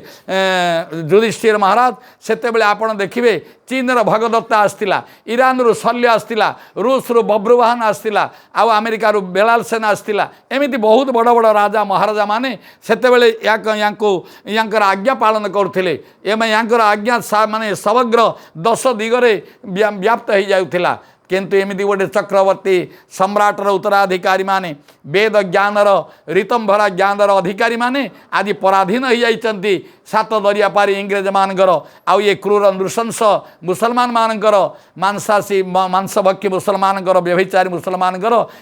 S2: युधिष्ठिर महाराज सेतेबले आपण देखिबे चीन रो भगदत्ता आसतिला, ईरान रो शल्य आसतिला, रूस रो बब्रुवाहन आसतिला, आउ अमेरिका रो बेलाल सेना आसतिला। एमिति बहुत बड़ बड़ राजा महाराजा माने सेतेबले यांकर आज्ञा पालन करथिले एवं यांकर आज्ञा माने समग्र 10 दिगरे व्याप्त हो जाउथिला। किंतु एमती गोटे चक्रवर्ती सम्राटर उत्तराधिकारी माने वेद ज्ञानर रीतंभरा ज्ञानर अधिकारी माने आज पराधीन हो जाइछंती। 7 दरिया पारी इंग्रेज मानकर आउ ये क्रूर नृशंस मुसलमान मानकर मांसासी मांसभक्षी मुसलमान व्यभिचारी मुसलमान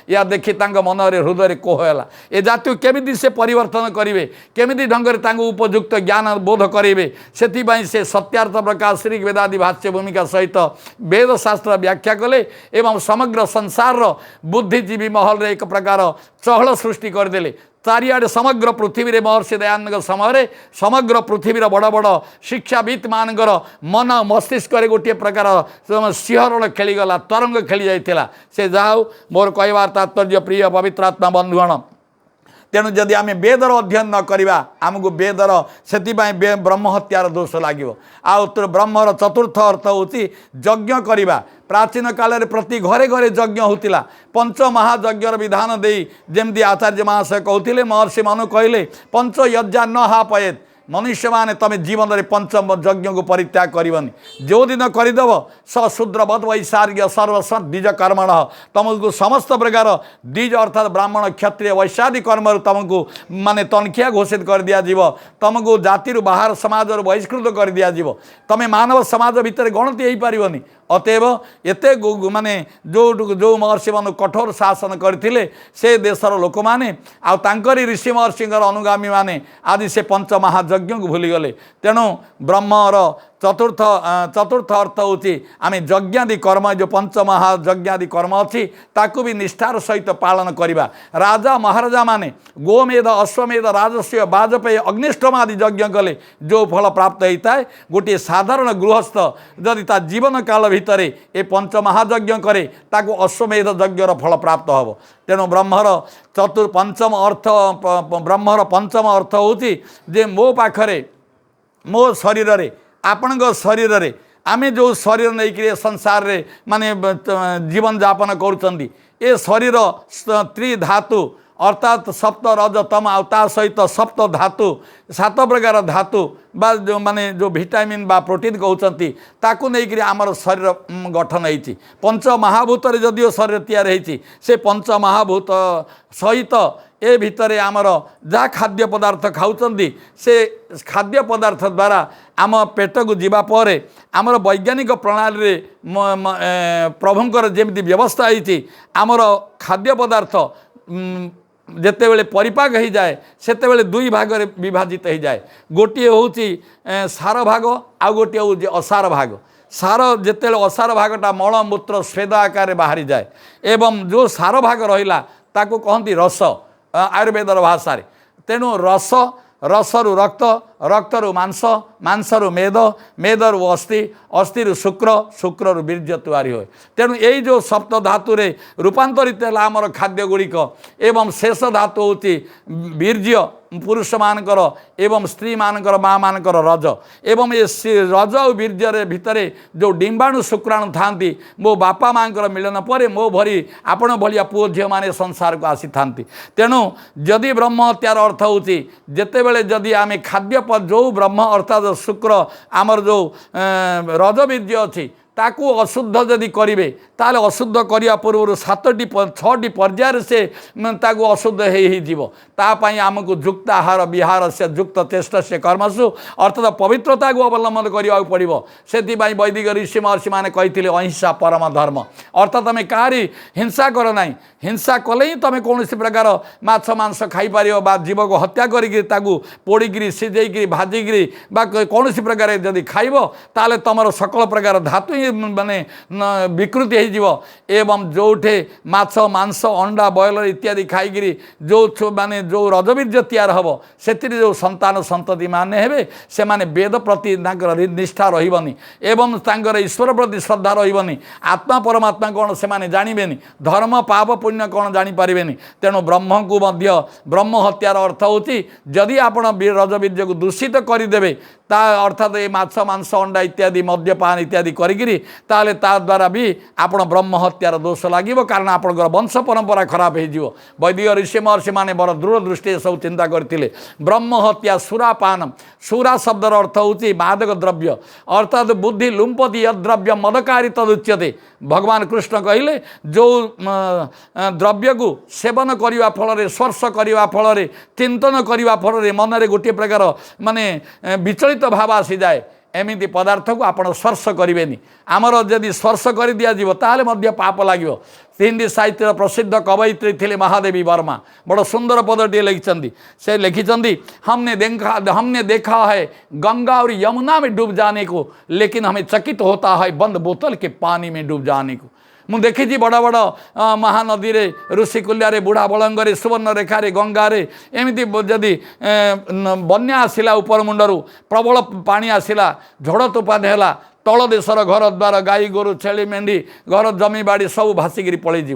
S2: या देखि तांग मन रे हृदय कोह है। ए जाति केमिति से परिवर्तन करेंगे केमिति ढंग से उपयुक्त ज्ञान बोध करेंगे से सत्यार्थ प्रकाश श्री वेदादि भाष्य भूमिका सहित वेद शास्त्र व्याख्या कले एवं समग्र संसार बुद्धिजीवी महल रे एक प्रकार चहल सृष्टि करदेले। चारिआडे समग्र पृथ्वी रे महर्षि दयानंद समय समग्र पृथ्वी बड़ बड़ शिक्षाविद मानकर मन मस्तिष्क गोटे प्रकार सिंहरण खेलीगला तरंग खेली जाइथिला। से जाऊ मोर कहवार तात्पर्य प्रिय पवित्रात्मा बंधुगण तेणु जदि आम वेदर अध्ययन न करवा आमको वेदर से ब्रह्म हत्यार दोष लगे। आउ ब्रह्मर चतुर्थ अर्थ हूँ यज्ञ करवा। प्राचीन काल में प्रति घरे घरे यज्ञ होता। पंच महायज्ञर विधान दे जमती आचार्य महाशय कहते महर्षि मनु कहले पंच यज्ञा न हापयेत मनुष्य माने तमें जीवन में पंचम यज्ञ को परित्याग करनी। जो दिन करदेव सशूद्र बद वैशार्य सर्वस्व द्विज कर्मण तुमको समस्त प्रकार द्विज अर्थात ब्राह्मण क्षत्रिय वैश्यादि कर्म तुमको माने तनखिया घोषित कर दिज्व। तुमको जाति बाहर समाज बहिष्कृत कर दिज्व। तुम्हें मानव समाज भितर गणति हो पारनी। अतएव एते माने जो महर्षि मान कठोर शासन करथिले से देशर लोक माने आंकरी ऋषि महर्षि अनुगामी माने आदि से पंच महायज्ञ को भूलीगले। तेणु ब्रह्मर चतुर्थ अर्थ हूँ आम यज्ञादि कर्म जो पंच महायज्ञादि कर्म अच्छी ताकू भी निष्ठार सहित पालन करवा। राजा महाराजा माने गोमेध अश्वमेध राजस्व बाजपेयी अग्निष्टम आदि यज्ञ कले जो फल प्राप्त होता है गोटे साधारण गृहस्थ जदि ता जीवन काल भितर ए पंच महायज्ञ करे ताकू अश्वमेध यज्ञर फल प्राप्त हम। तेणु ब्रह्मर पंचम अर्थ ब्रह्मर पंचम अर्थ हूँ जे मो पाखरे मो शरीर रे आपण शरीर रे आमे जो शरीर नहीं कि संसार रे माने जीवन यापन करुचंदी ए शरीर त्रिधातु अर्थात सप्त रज तम आ सहित सप्त धातु 7 प्रकार धातु बा जो माने जो विटामिन बा प्रोटीन कहते ताकू नहीं कि आमर शरीर गठन होती। पंच महाभूत जदिओ शरीर तैयार होती से पंच महाभूत सहित ए भितर आमर जहाँ खाद्य पदार्थ खाऊँच से खाद्य पदार्थ द्वारा आम पेट को जीवा पर आमर वैज्ञानिक प्रणाली रे प्रभुंकर जेमती व्यवस्था होती आमर खाद्य पदार्थ जितेबले परिपाक हो जाए सेतेबले 2 भाग विभाजित हो जाए। गोटे हूँ सार भाग आउ गोटे हूँ असार भाग। सार जितेबले असार भागटा मलमूत्र स्वेद आकार बाहरी जाए एवं जो सार भाग रहा ताको कहती रस आयुर्वेदर भाषा। तेणु रस रसरु रक्त रक्तरु मांस मांसरु मेद मेदरु अस्थि अस्थिरु शुक्र शुक्रु वीर्य तैयारी हुए। तेणु यही जो सप्त धातु रे रूपांतरित है आमर खाद्य गुड़िक एवं शेष धातु होती वीर्य पुरुष मानकर एवं स्त्री मानकर माँ मानकर रज एवं ये रज और वीर्य भितर जो डिंबाणु शुक्राणु थांती मो बापा माँ मिलन पर मो भरी आपण भलिया पुओ झील मैंने संसार को आसी था। तेणु जदि ब्रह्म हत्यार अर्थ हूँ जितेबले जदि आम खाद्य जो ब्रह्म अर्थात शुक्र आमर जो रज वीर्य अच्छी ताकू अशुद्ध जदि करेंगे ताले अशुद्ध करने पूर्व 7टी 6टी पर्यायर से ताकू अशुद्ध होपाई आमको युक्त आहार विहार से युक्त चेष्ट से कर्मसु अर्थात पवित्रता को अवलंबन करने पड़ो से वैदिक ऋषि महर्षि मैंने कही अहिंसा परम धर्म अर्थात तुम कहारी हिंसा कर ना हिंसा कले ही तुम कौन प्रकार माछ मांस खाईपर जीव को हत्या करी पोड़िकी सीझे भाजिकी कौन प्रकार जदि खाइब ताले तुम सकल प्रकार धातु ही माने विकृति हो एवं जोठे माछ मांस अंडा बॉयलर इत्यादि खाई जो माने जो रजबीर्य तैयार हम से जो संतान संतति माने हेबे से माने वेद प्रति निष्ठा रही एवं तांकर ईश्वर प्रति श्रद्धा रही आत्मा परमात्मा कौन से माने जानिबेनी धर्म पाप पुण्य कौन जानीपारे तेणु ब्रह्म को मध्य ब्रह्म हत्यार अर्थ होची जदि आपण रजबीर्य को दूषित करदेवे ता अर्थात ये माछ मांस अंडा इत्यादि मद्यपान इत्यादि करी ताले ता द्वारा भी आपण ब्रह्म हत्यार दोष लगे कारण आपंकर वंश परंपरा खराब हो वैदिक ऋषि महर्षि मैंने बड़ दूरदृष्टि सब चिंता करते ब्रह्म हत्या सुरापान सुरा शब्दर अर्थ होची मादक द्रव्य अर्थात बुद्धि लुम्पति यद्रव्य मदकारी तदुच्यते भगवान कृष्ण कहले जो द्रव्य को सेवन करने फल स्पर्श करने फल चिंतन करने फल मन में गोटे प्रकार माने विचलित भाव आसी जाए एमती पदार्थ को आप स्पर्श करें आमर जदि स्पर्श कर दिज्व ताले पाप लगे हिंदी साहित्य प्रसिद्ध कवयित्री थे महादेवी वर्मा बड़ सुंदर पदटी लिखिं से लिखिं हमने देखा है गंगा और यमुना में डूब जाने को लेकिन हमें चकित होता है बंद बोतल के पानी में डूब जाने को मुझे देखी बड़ बड़ महानदी रे ऋषिकुल्या बुढ़ा बलंगरे सुवर्ण रेखारे गंगारे एमती जदि बन्या आसला उपर मुंडरू प्रबल पानी आसला झड़ तोफान है तल देशर घर द्वार गाई गोरु छेली मेंढी घर जमी बाड़ी सब भासिकी पलैज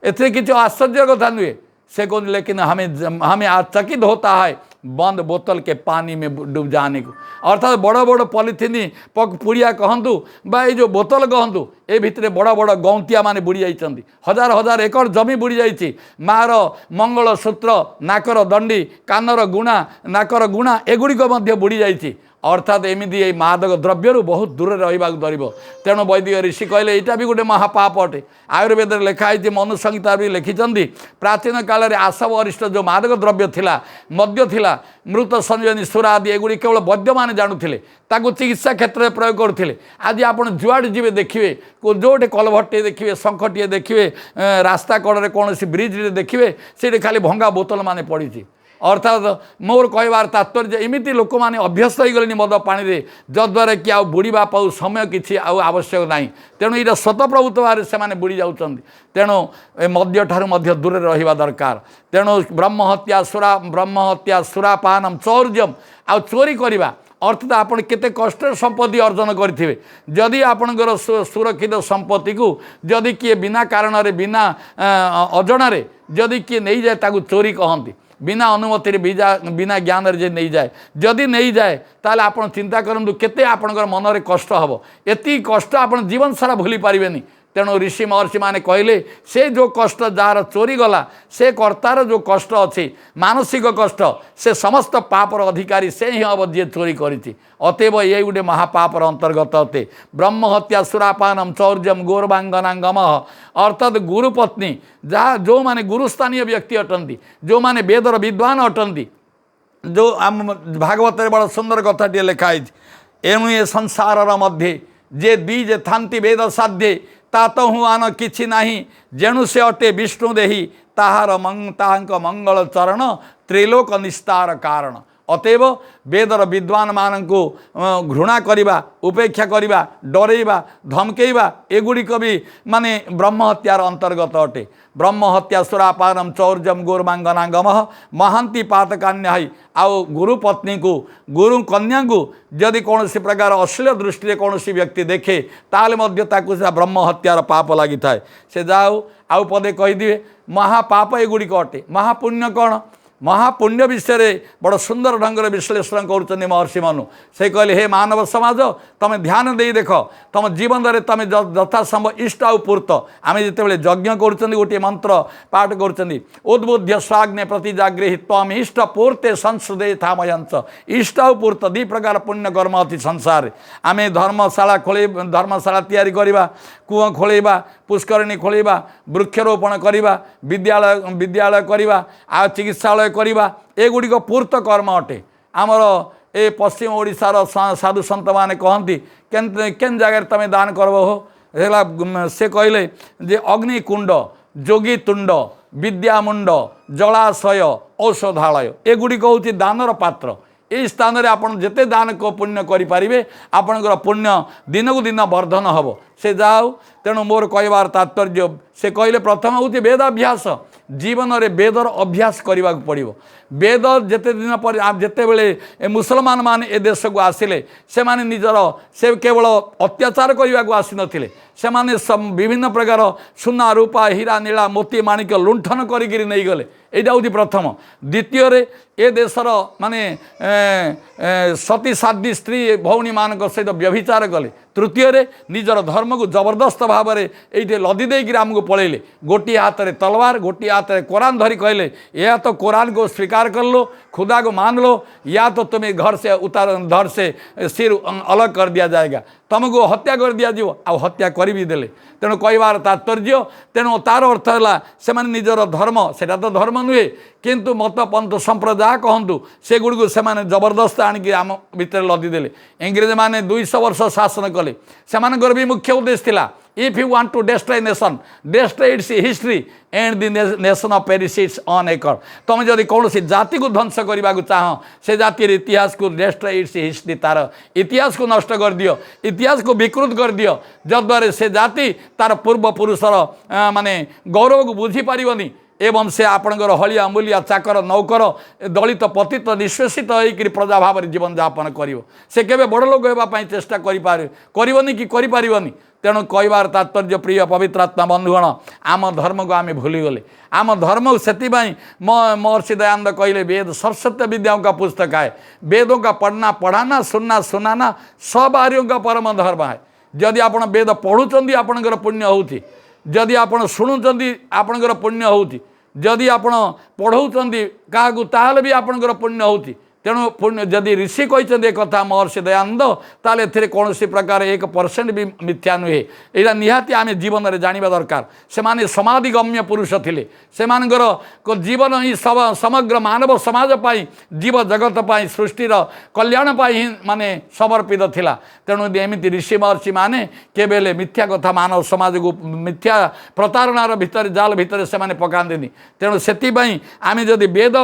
S2: एथे किसी आश्चर्य कथा नुहे से कहते लेकिन हमें चकित होता है बंद बोतल के पानी में डूब जाने को अर्थात बड़ बड़ पॉलिथिन पुड़िया कहतु बा जो बोतल कहतु ए भितर बड़ बड़ गौंतिया माने बुड़ी जाइछन्ति हजार हजार एकड़ जमी बुड़ी जाइछि मार मंगल सूत्र नाकर दंडी कानर गुणा नाकर गुणा एगुड़िक मध्य बुड़ी जाइछि अर्थात एमती ये मादक द्रव्य बहुत दूर रहा धरब तेणु वैदिक ऋषि कहले यहाँ भी गोटे महापाप अटे आयुर्वेद लिखाई मनु संहिता भी लिखिं प्राचीन काल में आसव अरिष्ट जो मादक द्रव्य थिला मद्य थिला मृत संजीवनी सुरा आदि एगुड़ी केवल वैद्य मैंने जानूले ताकू चिकित्सा क्षेत्र में प्रयोग करते आज आप जुआड़े जी देखिए जोटे कलभट्टे देखिए शंखटे देखिए रास्ता कड़े कौन ब्रिज देखिए से खाली भंगा बोतल मान पड़ी अर्थात मोर कहबार तात्पर्य एमती लोक मैंने अभ्यस्त हो गले मद पानी जद्वारा कि आ बुड़ीबा पाऊ समय किसी आवश्यक ना तेणु ये स्वतःप्रभुत्व भाव से बुड़ी जाऊँच तेणु मद्य ठारू मध्य दूर रहा दरकार तेणु ब्रह्महत्या सुरापानम चौर्यम आ चोरी करवा अर्थात आपण केते कष्ट संपत्ति अर्जन करेंगे जदि आपणकर सुरक्षित संपत्ति को जदि किए बिना कारण बिना अजणारे जदि किए नहीं जाए ताकू चोरी कहती बिना अनुमति बिना ज्ञान जे नहीं जाए जदि नहीं जाए ताले आपण चिंता करूँ केते आपणकर मन में कष्ट हम एति कष्ट आप जीवन सारा भूली पारिबेनी तेणु ऋषि महर्षि माने कहले से जो कष्ट जार चोरी गला से कर्तार जो कष्ट अच्छी मानसिक कष्ट से समस्त पापर अधिकारी से ही हम जी चोरी करी अतएव ये गोटे महापापर अंतर्गत अटे ब्रह्महत्या सुरापानम चौर्यम गौरवांगनांगम अर्थात गुरुपत्नी जहाँ जो माने गुरुस्थानीय व्यक्ति अटंती जो माने वेदर विद्वान अटंती जो आम भागवत बड़ा सुंदर कथाटे लिखाई एणु ए संसार मध्य जे द्विज थांति वेद साध्ये तात हूँ आन किछि नाही जेणु से अटे विष्णु देही ताहार मंगल चरण त्रिलोक निस्तार कारण अतएव वेदर विद्वान मानू घृणा करवा उपेक्षा करवा डरइबा धमकेबा एगुड़िक भी माने ब्रह्महत्यार अंतर्गत अटे ब्रह्महत्या सुरापानम चौर्यम गौरवांगनांगम महांती पातकान्या आउ गुरुपत्नी को गुरु कन्या को जदि कौन प्रकार अश्लील दृष्टि कौन व्यक्ति देखे ताले ब्रह्महत्यार पाप लगी थाए से जाओ आउ पदे कहीदे महापाप एगुड़िक अटे महापुण्य कौन महापुण्य विषय बड़ सुंदर ढंग विश्लेषण कर महर्षि मनु से कहले हे मानव समाज तुम ध्यान दे देख तुम जीवन में तुम यथासंभव इष्ट आउ पूर्त आम जिते यज्ञ कर गोटे मंत्र पाठ कर उद्बुद्ध स्वाग्ने प्रति जागृहित तम इष्ट पूर्ते संसदे थामयंच इष्ट आउ पूर्त दी प्रकार पुण्य कर्म अति संसार आम धर्मशाला खोल धर्मशाला तैयारी करवा कूह खोलवा पुष्करणी खोलवा वृक्षरोपण करवा विद्यालय करवा आ चिकित्सालय करवा एगुड़िक पूर्त कर्म अटे आमर ए पश्चिम ओडिशार साधु सन्त माने कहती केन जगह तुम दान करब हो से कहले जे अग्निकुंड जोगीतुंड विद्यामुंड जलाशय औषधालय एगुड़िक हूँ दानर पात्र यही स्थान में आपड़ जिते दान को पुण्य करें आपणकर पुण्य दिन को दिन वर्धन हम से जाओ तेणु मोर कहबार तात्पर्य से कहले प्रथम हूँ वेदाभ्यास जीवन में वेदर अभ्यास करने को पड़ो वेद जिते दिन पर जिते बड़े मुसलमान मान ए देश को आसिले से माने निजर से केवल अत्याचार करने को आसी नथिले से माने विभिन्न प्रकार सुना रूपा हीरा नीला मोती माणिक लुंठन करी नहीं गले यहाँ हूँ प्रथम द्वितीय ए देशर माने सती साध्वी स्त्री भौणी मान सहित व्यभिचार कले तृतीय निजर धर्म को जबरदस्त भाव में ये लदी देकर आमको पलैले गोटे हाथ में तलवार गोटे हाथ में कुरान धरी कहले या तो कुरान को स्वीकार कर लो खुदा को मान लो या तो तुम्हें घर से धर से सिर अलग कर दिया जाएगा तुमको हत्या कर दिया जीव आ हत्या कर भी देले तेणु कहबार तात्पर्य तेणु तार अर्थ है से निजर धर्म से तो धर्म नुहे किंतु मत पंथ संप्रदाय कहतु से गुड़ से जबरदस्त आणिक आम भितर लदीदेले इंग्रेज मैंने 200 वर्ष शासन कले से भी मुख्य उद्देश्य था if you want to destroy nation destroy its history and the nation of perish its on एकड़ तुम जदि कौन जाति को ध्वंस करने को चाह से जातिर इतिहास को डेस्ट्रॉय इट्स हिस्ट्री तार इतिहास को नष्ट कर दियो इतिहास को विकृत कर दियो जद्वारा से जाति तार पूर्वपुरुषर माने गौरव को बुझी पारिबनी एवं से आपणकर हलिया मूलिया चाकर नौकर दलित पतित निष्पेषित होकर प्रजा भाव में जीवन यापन कर से केवे बड़ लोक होगापी चेष्टा करनी कि करें तेणु कहबार तात्पर्य प्रिय पवित्र आत्मा बंधुगण आम धर्म को आम भूलीगले आम धर्म से महर्षि दयानंद कहले वेद सरस्वती विद्याओं का पुस्तक है वेदों का पढ़ना पढ़ाना सुनना सुनाना सब आर्यों का परम धर्म है जदि आप वेद पढ़ुंट आपणकर पुण्य होती जदि आप शुणुंट आपणकर पुण्य होती जदि आप पढ़ाऊँ क्या ताल भी आपणकर पुण्य होती तेणु पुण्य जदि ऋषि कहते कथा महर्षि दयानंद ताल ए कौन प्रकार 1% भी मिथ्या नुहे यहाँ निहाती आम जीवन में जाना दरकार से समाधिगम्य पुरुष थे से जीवन ही समग्र मानव समाज पाई जीव जगत पाई सृष्टिर कल्याण पाई ही माने समर्पित थिला तेणु एमती ऋषि महर्षि माने केवल मिथ्या कथा मानव समाज को मिथ्या प्रतारणार भितर जाल भितर से पकाती तेणु से आम जदि वेद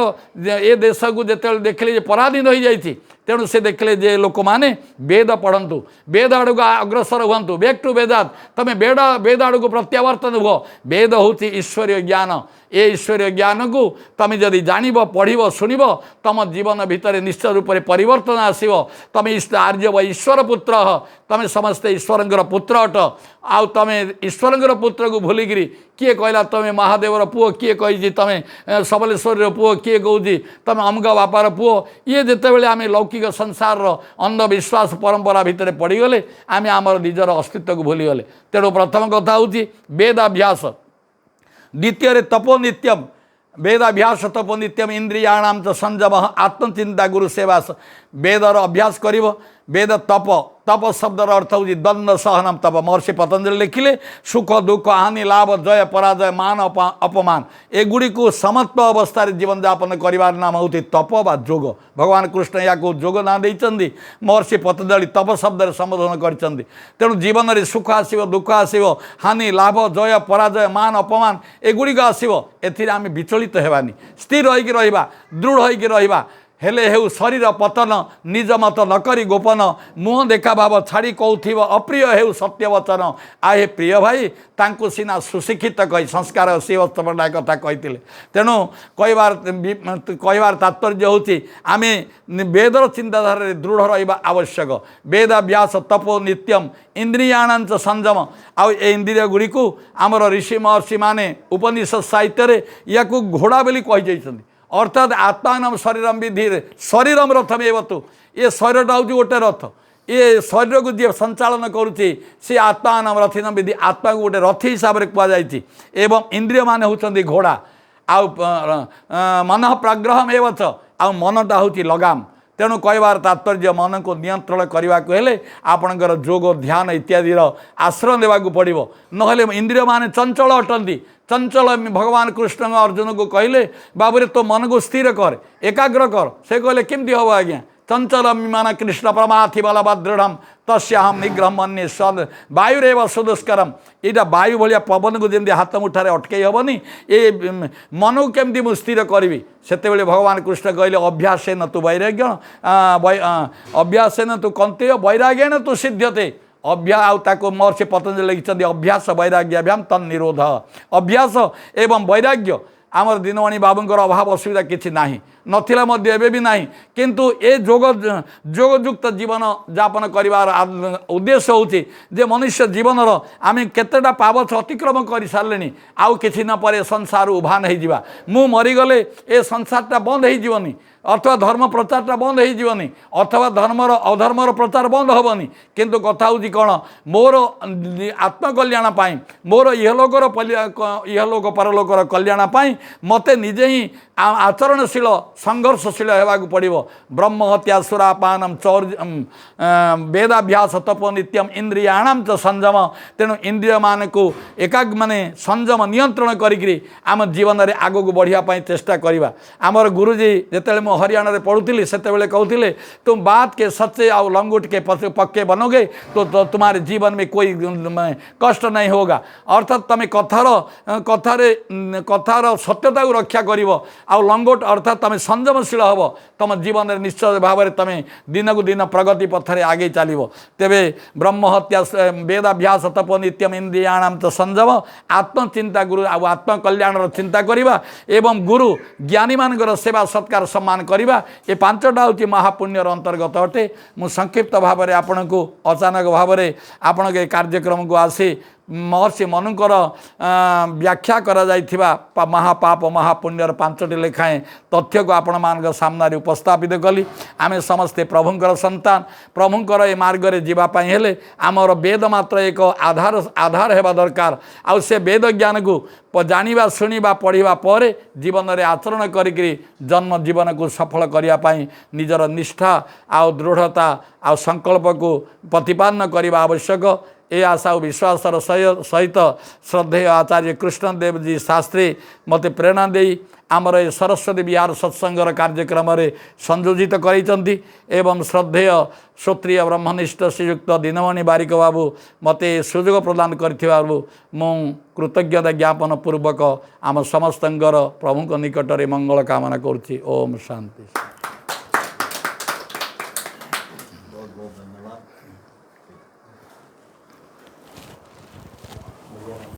S2: ए देश को जिते देखले पराधीन हो जाती तेणु से देखले जे लोक माने वेद पढ़ंतु वेद आड़ को अग्रसर हुंतु बैक टू वेदात तमें वेद आड़ को प्रत्यावर्तन हुआ वेद हूँ ईश्वरीय ज्ञान ए ईश्वरीय ज्ञान को तुम जदि जानब पढ़ शुणव तुम जीवन भितर निश्चय रूप से परिवर्तन आसो तुम आर्य व ईश्वर पुत्र तुम समस्ते ईश्वर पुत्र अट आउ तुम ईश्वर पुत्र को भूलिकी किए कहला तुम महादेवर पुओ किए कही तुम सबलेश्वर पुओ किए कौची तुम अमुक बापार पुओ ये जिते आम लौकिक संसार अंधविश्वास परंपरा भितर पड़गले आम आमर निजर अस्तित्व को भूलीगले तेणु प्रथम कथा हूँ वेदाभ्यास द्वितीय तपोनित्यम वेदाभ्यास तपोनित्यम इंद्रियाणाम च संयम आत्मचिंता गुरु सेवा वेदर अभ्यास कर वेद तप तप शब्दर अर्थ हूँ द्वंद्व सहनम तप महर्षि पतंजलि लिखिले सुख दुख हानि लाभ जय पराजय मान अपमान एगुड़ी को समत्व अवस्था जीवन यापन कर नाम हूँ तप बा जोग भगवान कृष्ण या जोग ना देते महर्षि पतंजलि तप शब्द संबोधन करते तेणु जीवन में सुख आसो दुख आसो हानि लाभ जय पराजय मान अपमान एगुड़ी आसो एम विचलित हेबानी स्थिर होइकी रहिबा दृढ़ होइकी रहिबा हेले हेउ शरीर पतन निज मत नकरी गोपन मुह देखा भाव छाड़ी कौथिब अप्रिय हेउ सत्य वचन आहे प्रिय भाई तांको सिना सुशिक्षित कही संस्कार श्रीवत्स पट्टनायक कथा कही तेणु कहबार तात्पर्य हूँ आम वेदर चिंताधारा दृढ़ रहा आवश्यक वेदाभ्यास तपो नित्यम इंद्रियाणांच संयम आउ इंद्रिय गुड़ी को आमर ऋषि महर्षि माने उपनिषद साहित्य या घोड़ा बोली कही अर्थात आत्मान शरीरम विधि शरीरम रथमेव तु ये शरीरटा हूँ गोटे रथ ये शरीर को जी संचालन करुच्ची सी आत्मान रथिन विधि आत्मा को गोटे रथी हिसाब से कहुई एवं इंद्रिय मान होती घोड़ा आउ मन प्रग्रहम एवं आ मनटा हूँ लगाम तेणु कहबार तात्पर्य मन को नियंत्रण करने को हेले आपणकर जोग ध्यान इत्यादि आश्रय देवाक पड़ो नहले इंद्रिय मान चंचल अटंती चंचल भगवान कृष्ण अर्जुन को कहले बाबूरे तो मन को स्थिर कर एकाग्र कर से कहले केमती हम आज्ञा चंचल विमान कृष्ण प्रमाथि बलवा दृढ़ तस्याहम निग्रह मन्ये सद वायुरेव सुदुष्करम यहाँ वायु भाया पवन को जमी हाथ मुठारे अटकई हेनी ये मन को केमती मुझे स्थिर करी से भगवान कृष्ण कहले अभ्यासेन तु वैराग्य अभ्यासेन तु कंतेय वैराग्येन तु सिद्ध्यते महर्षि पतंजलि लिखिं अभ्यास वैराग्याभ्याम तन्निरोध अभ्यास एवं वैराग्य आमर दिनवाणी बाबूंकर अभाव असुविधा किसी ना नथिला मध्य एबे भी नाही किंतु ए जोगयुक्त जीवन यापन करिवार उद्देश्य होची जे मनुष्य जीवनर आम केतेटा पावछ अतिक्रम कर सारे आउ किछि न परे संसार उभान हो जावा मु मरीगले ए संसारटा बंद हो जीवनी अथवा धर्म प्रचारटा बंद हो जीवनी अथवा धर्मर अधर्मर प्रचार बंद हेबनी किंतु कथा होची कौन मोर आत्मकल्याण पाई मोर इहलोकर इहलोक परलोकर कल्याण पाई मते निजे ही आचरणशील संघर्षशील होगाक पड़ो ब्रह्म हत्या सुरापानम वेदाभ्यास तप नित्यम इंद्रियाणाम च संयम तेणु इंद्रिय मान को एकाग माने संयम नियंत्रण करी आम जीवन में आग को बढ़िया चेष्टा करवा आमर गुरुजी जिते हरियाणा रे पढ़ुली से कहते तुम बात के सच्चे और लंगोट के पक्के बनोगे तो तुम्हारे जीवन में कोई कष्ट नहीं होगा अर्थात तुम्हें कथार सत्यता को रक्षा कर लंगोट अर्थात तुम संयमशील हम तुम जीवन में निश्चय भाव में तुम दिन को दिन प्रगति पथरे आगे चलो तेरे ब्रह्म हत्या वेदाभ्यास तप नित्यम इंद्रियाणाम तो संयम आत्मचिंता गुरु आत्मकल्याण चिंता करवा एवं गुरु ज्ञानी मान सेवा सत्कार सम्मान करवा ये पांचटा हूँ महापुण्यर अंतर्गत अटे मु संक्षिप्त भाव में आपण को अचानक भाव में आपण के कार्यक्रम को आसी महर्षि मनुकर व्याख्या करा जाइथिबा महापाप महापुण्यर पांचटी लेखाएं तथ्य को आपण मान सामने उपस्थापित कली आमे समस्ते प्रभुंकर संतान प्रभुंकर ए मार्ग रे जीवा पाई हेले आमर वेद मात्र एक आधार हेबा दरकार आ से वेद ज्ञान को जानिबा सुनिबा पढ़िबा पर जीवन में आचरण करी जन्म जीवन को सफल करिया पाई निजर निष्ठा आ दृढ़ता आ संकल्प को प्रतिपादन करने आवश्यक ए आशा और विश्वासर सहित श्रद्धेय आचार्य कृष्णदेव जी शास्त्री मते प्रेरणा दे आमर ए सरस्वती विहार सत्संगर कार्यक्रम में संयोजित करते एवं श्रद्धेय श्रोत्रिय ब्रह्मनिष्ठ श्रीयुक्त दिनमणि बारिक बाबू मते सुजोग प्रदान कर कृतज्ञता ज्ञापन पूर्वक आम समस्तंगर प्रभु निकट में मंगल कामना करुच्ची। ओम शांति।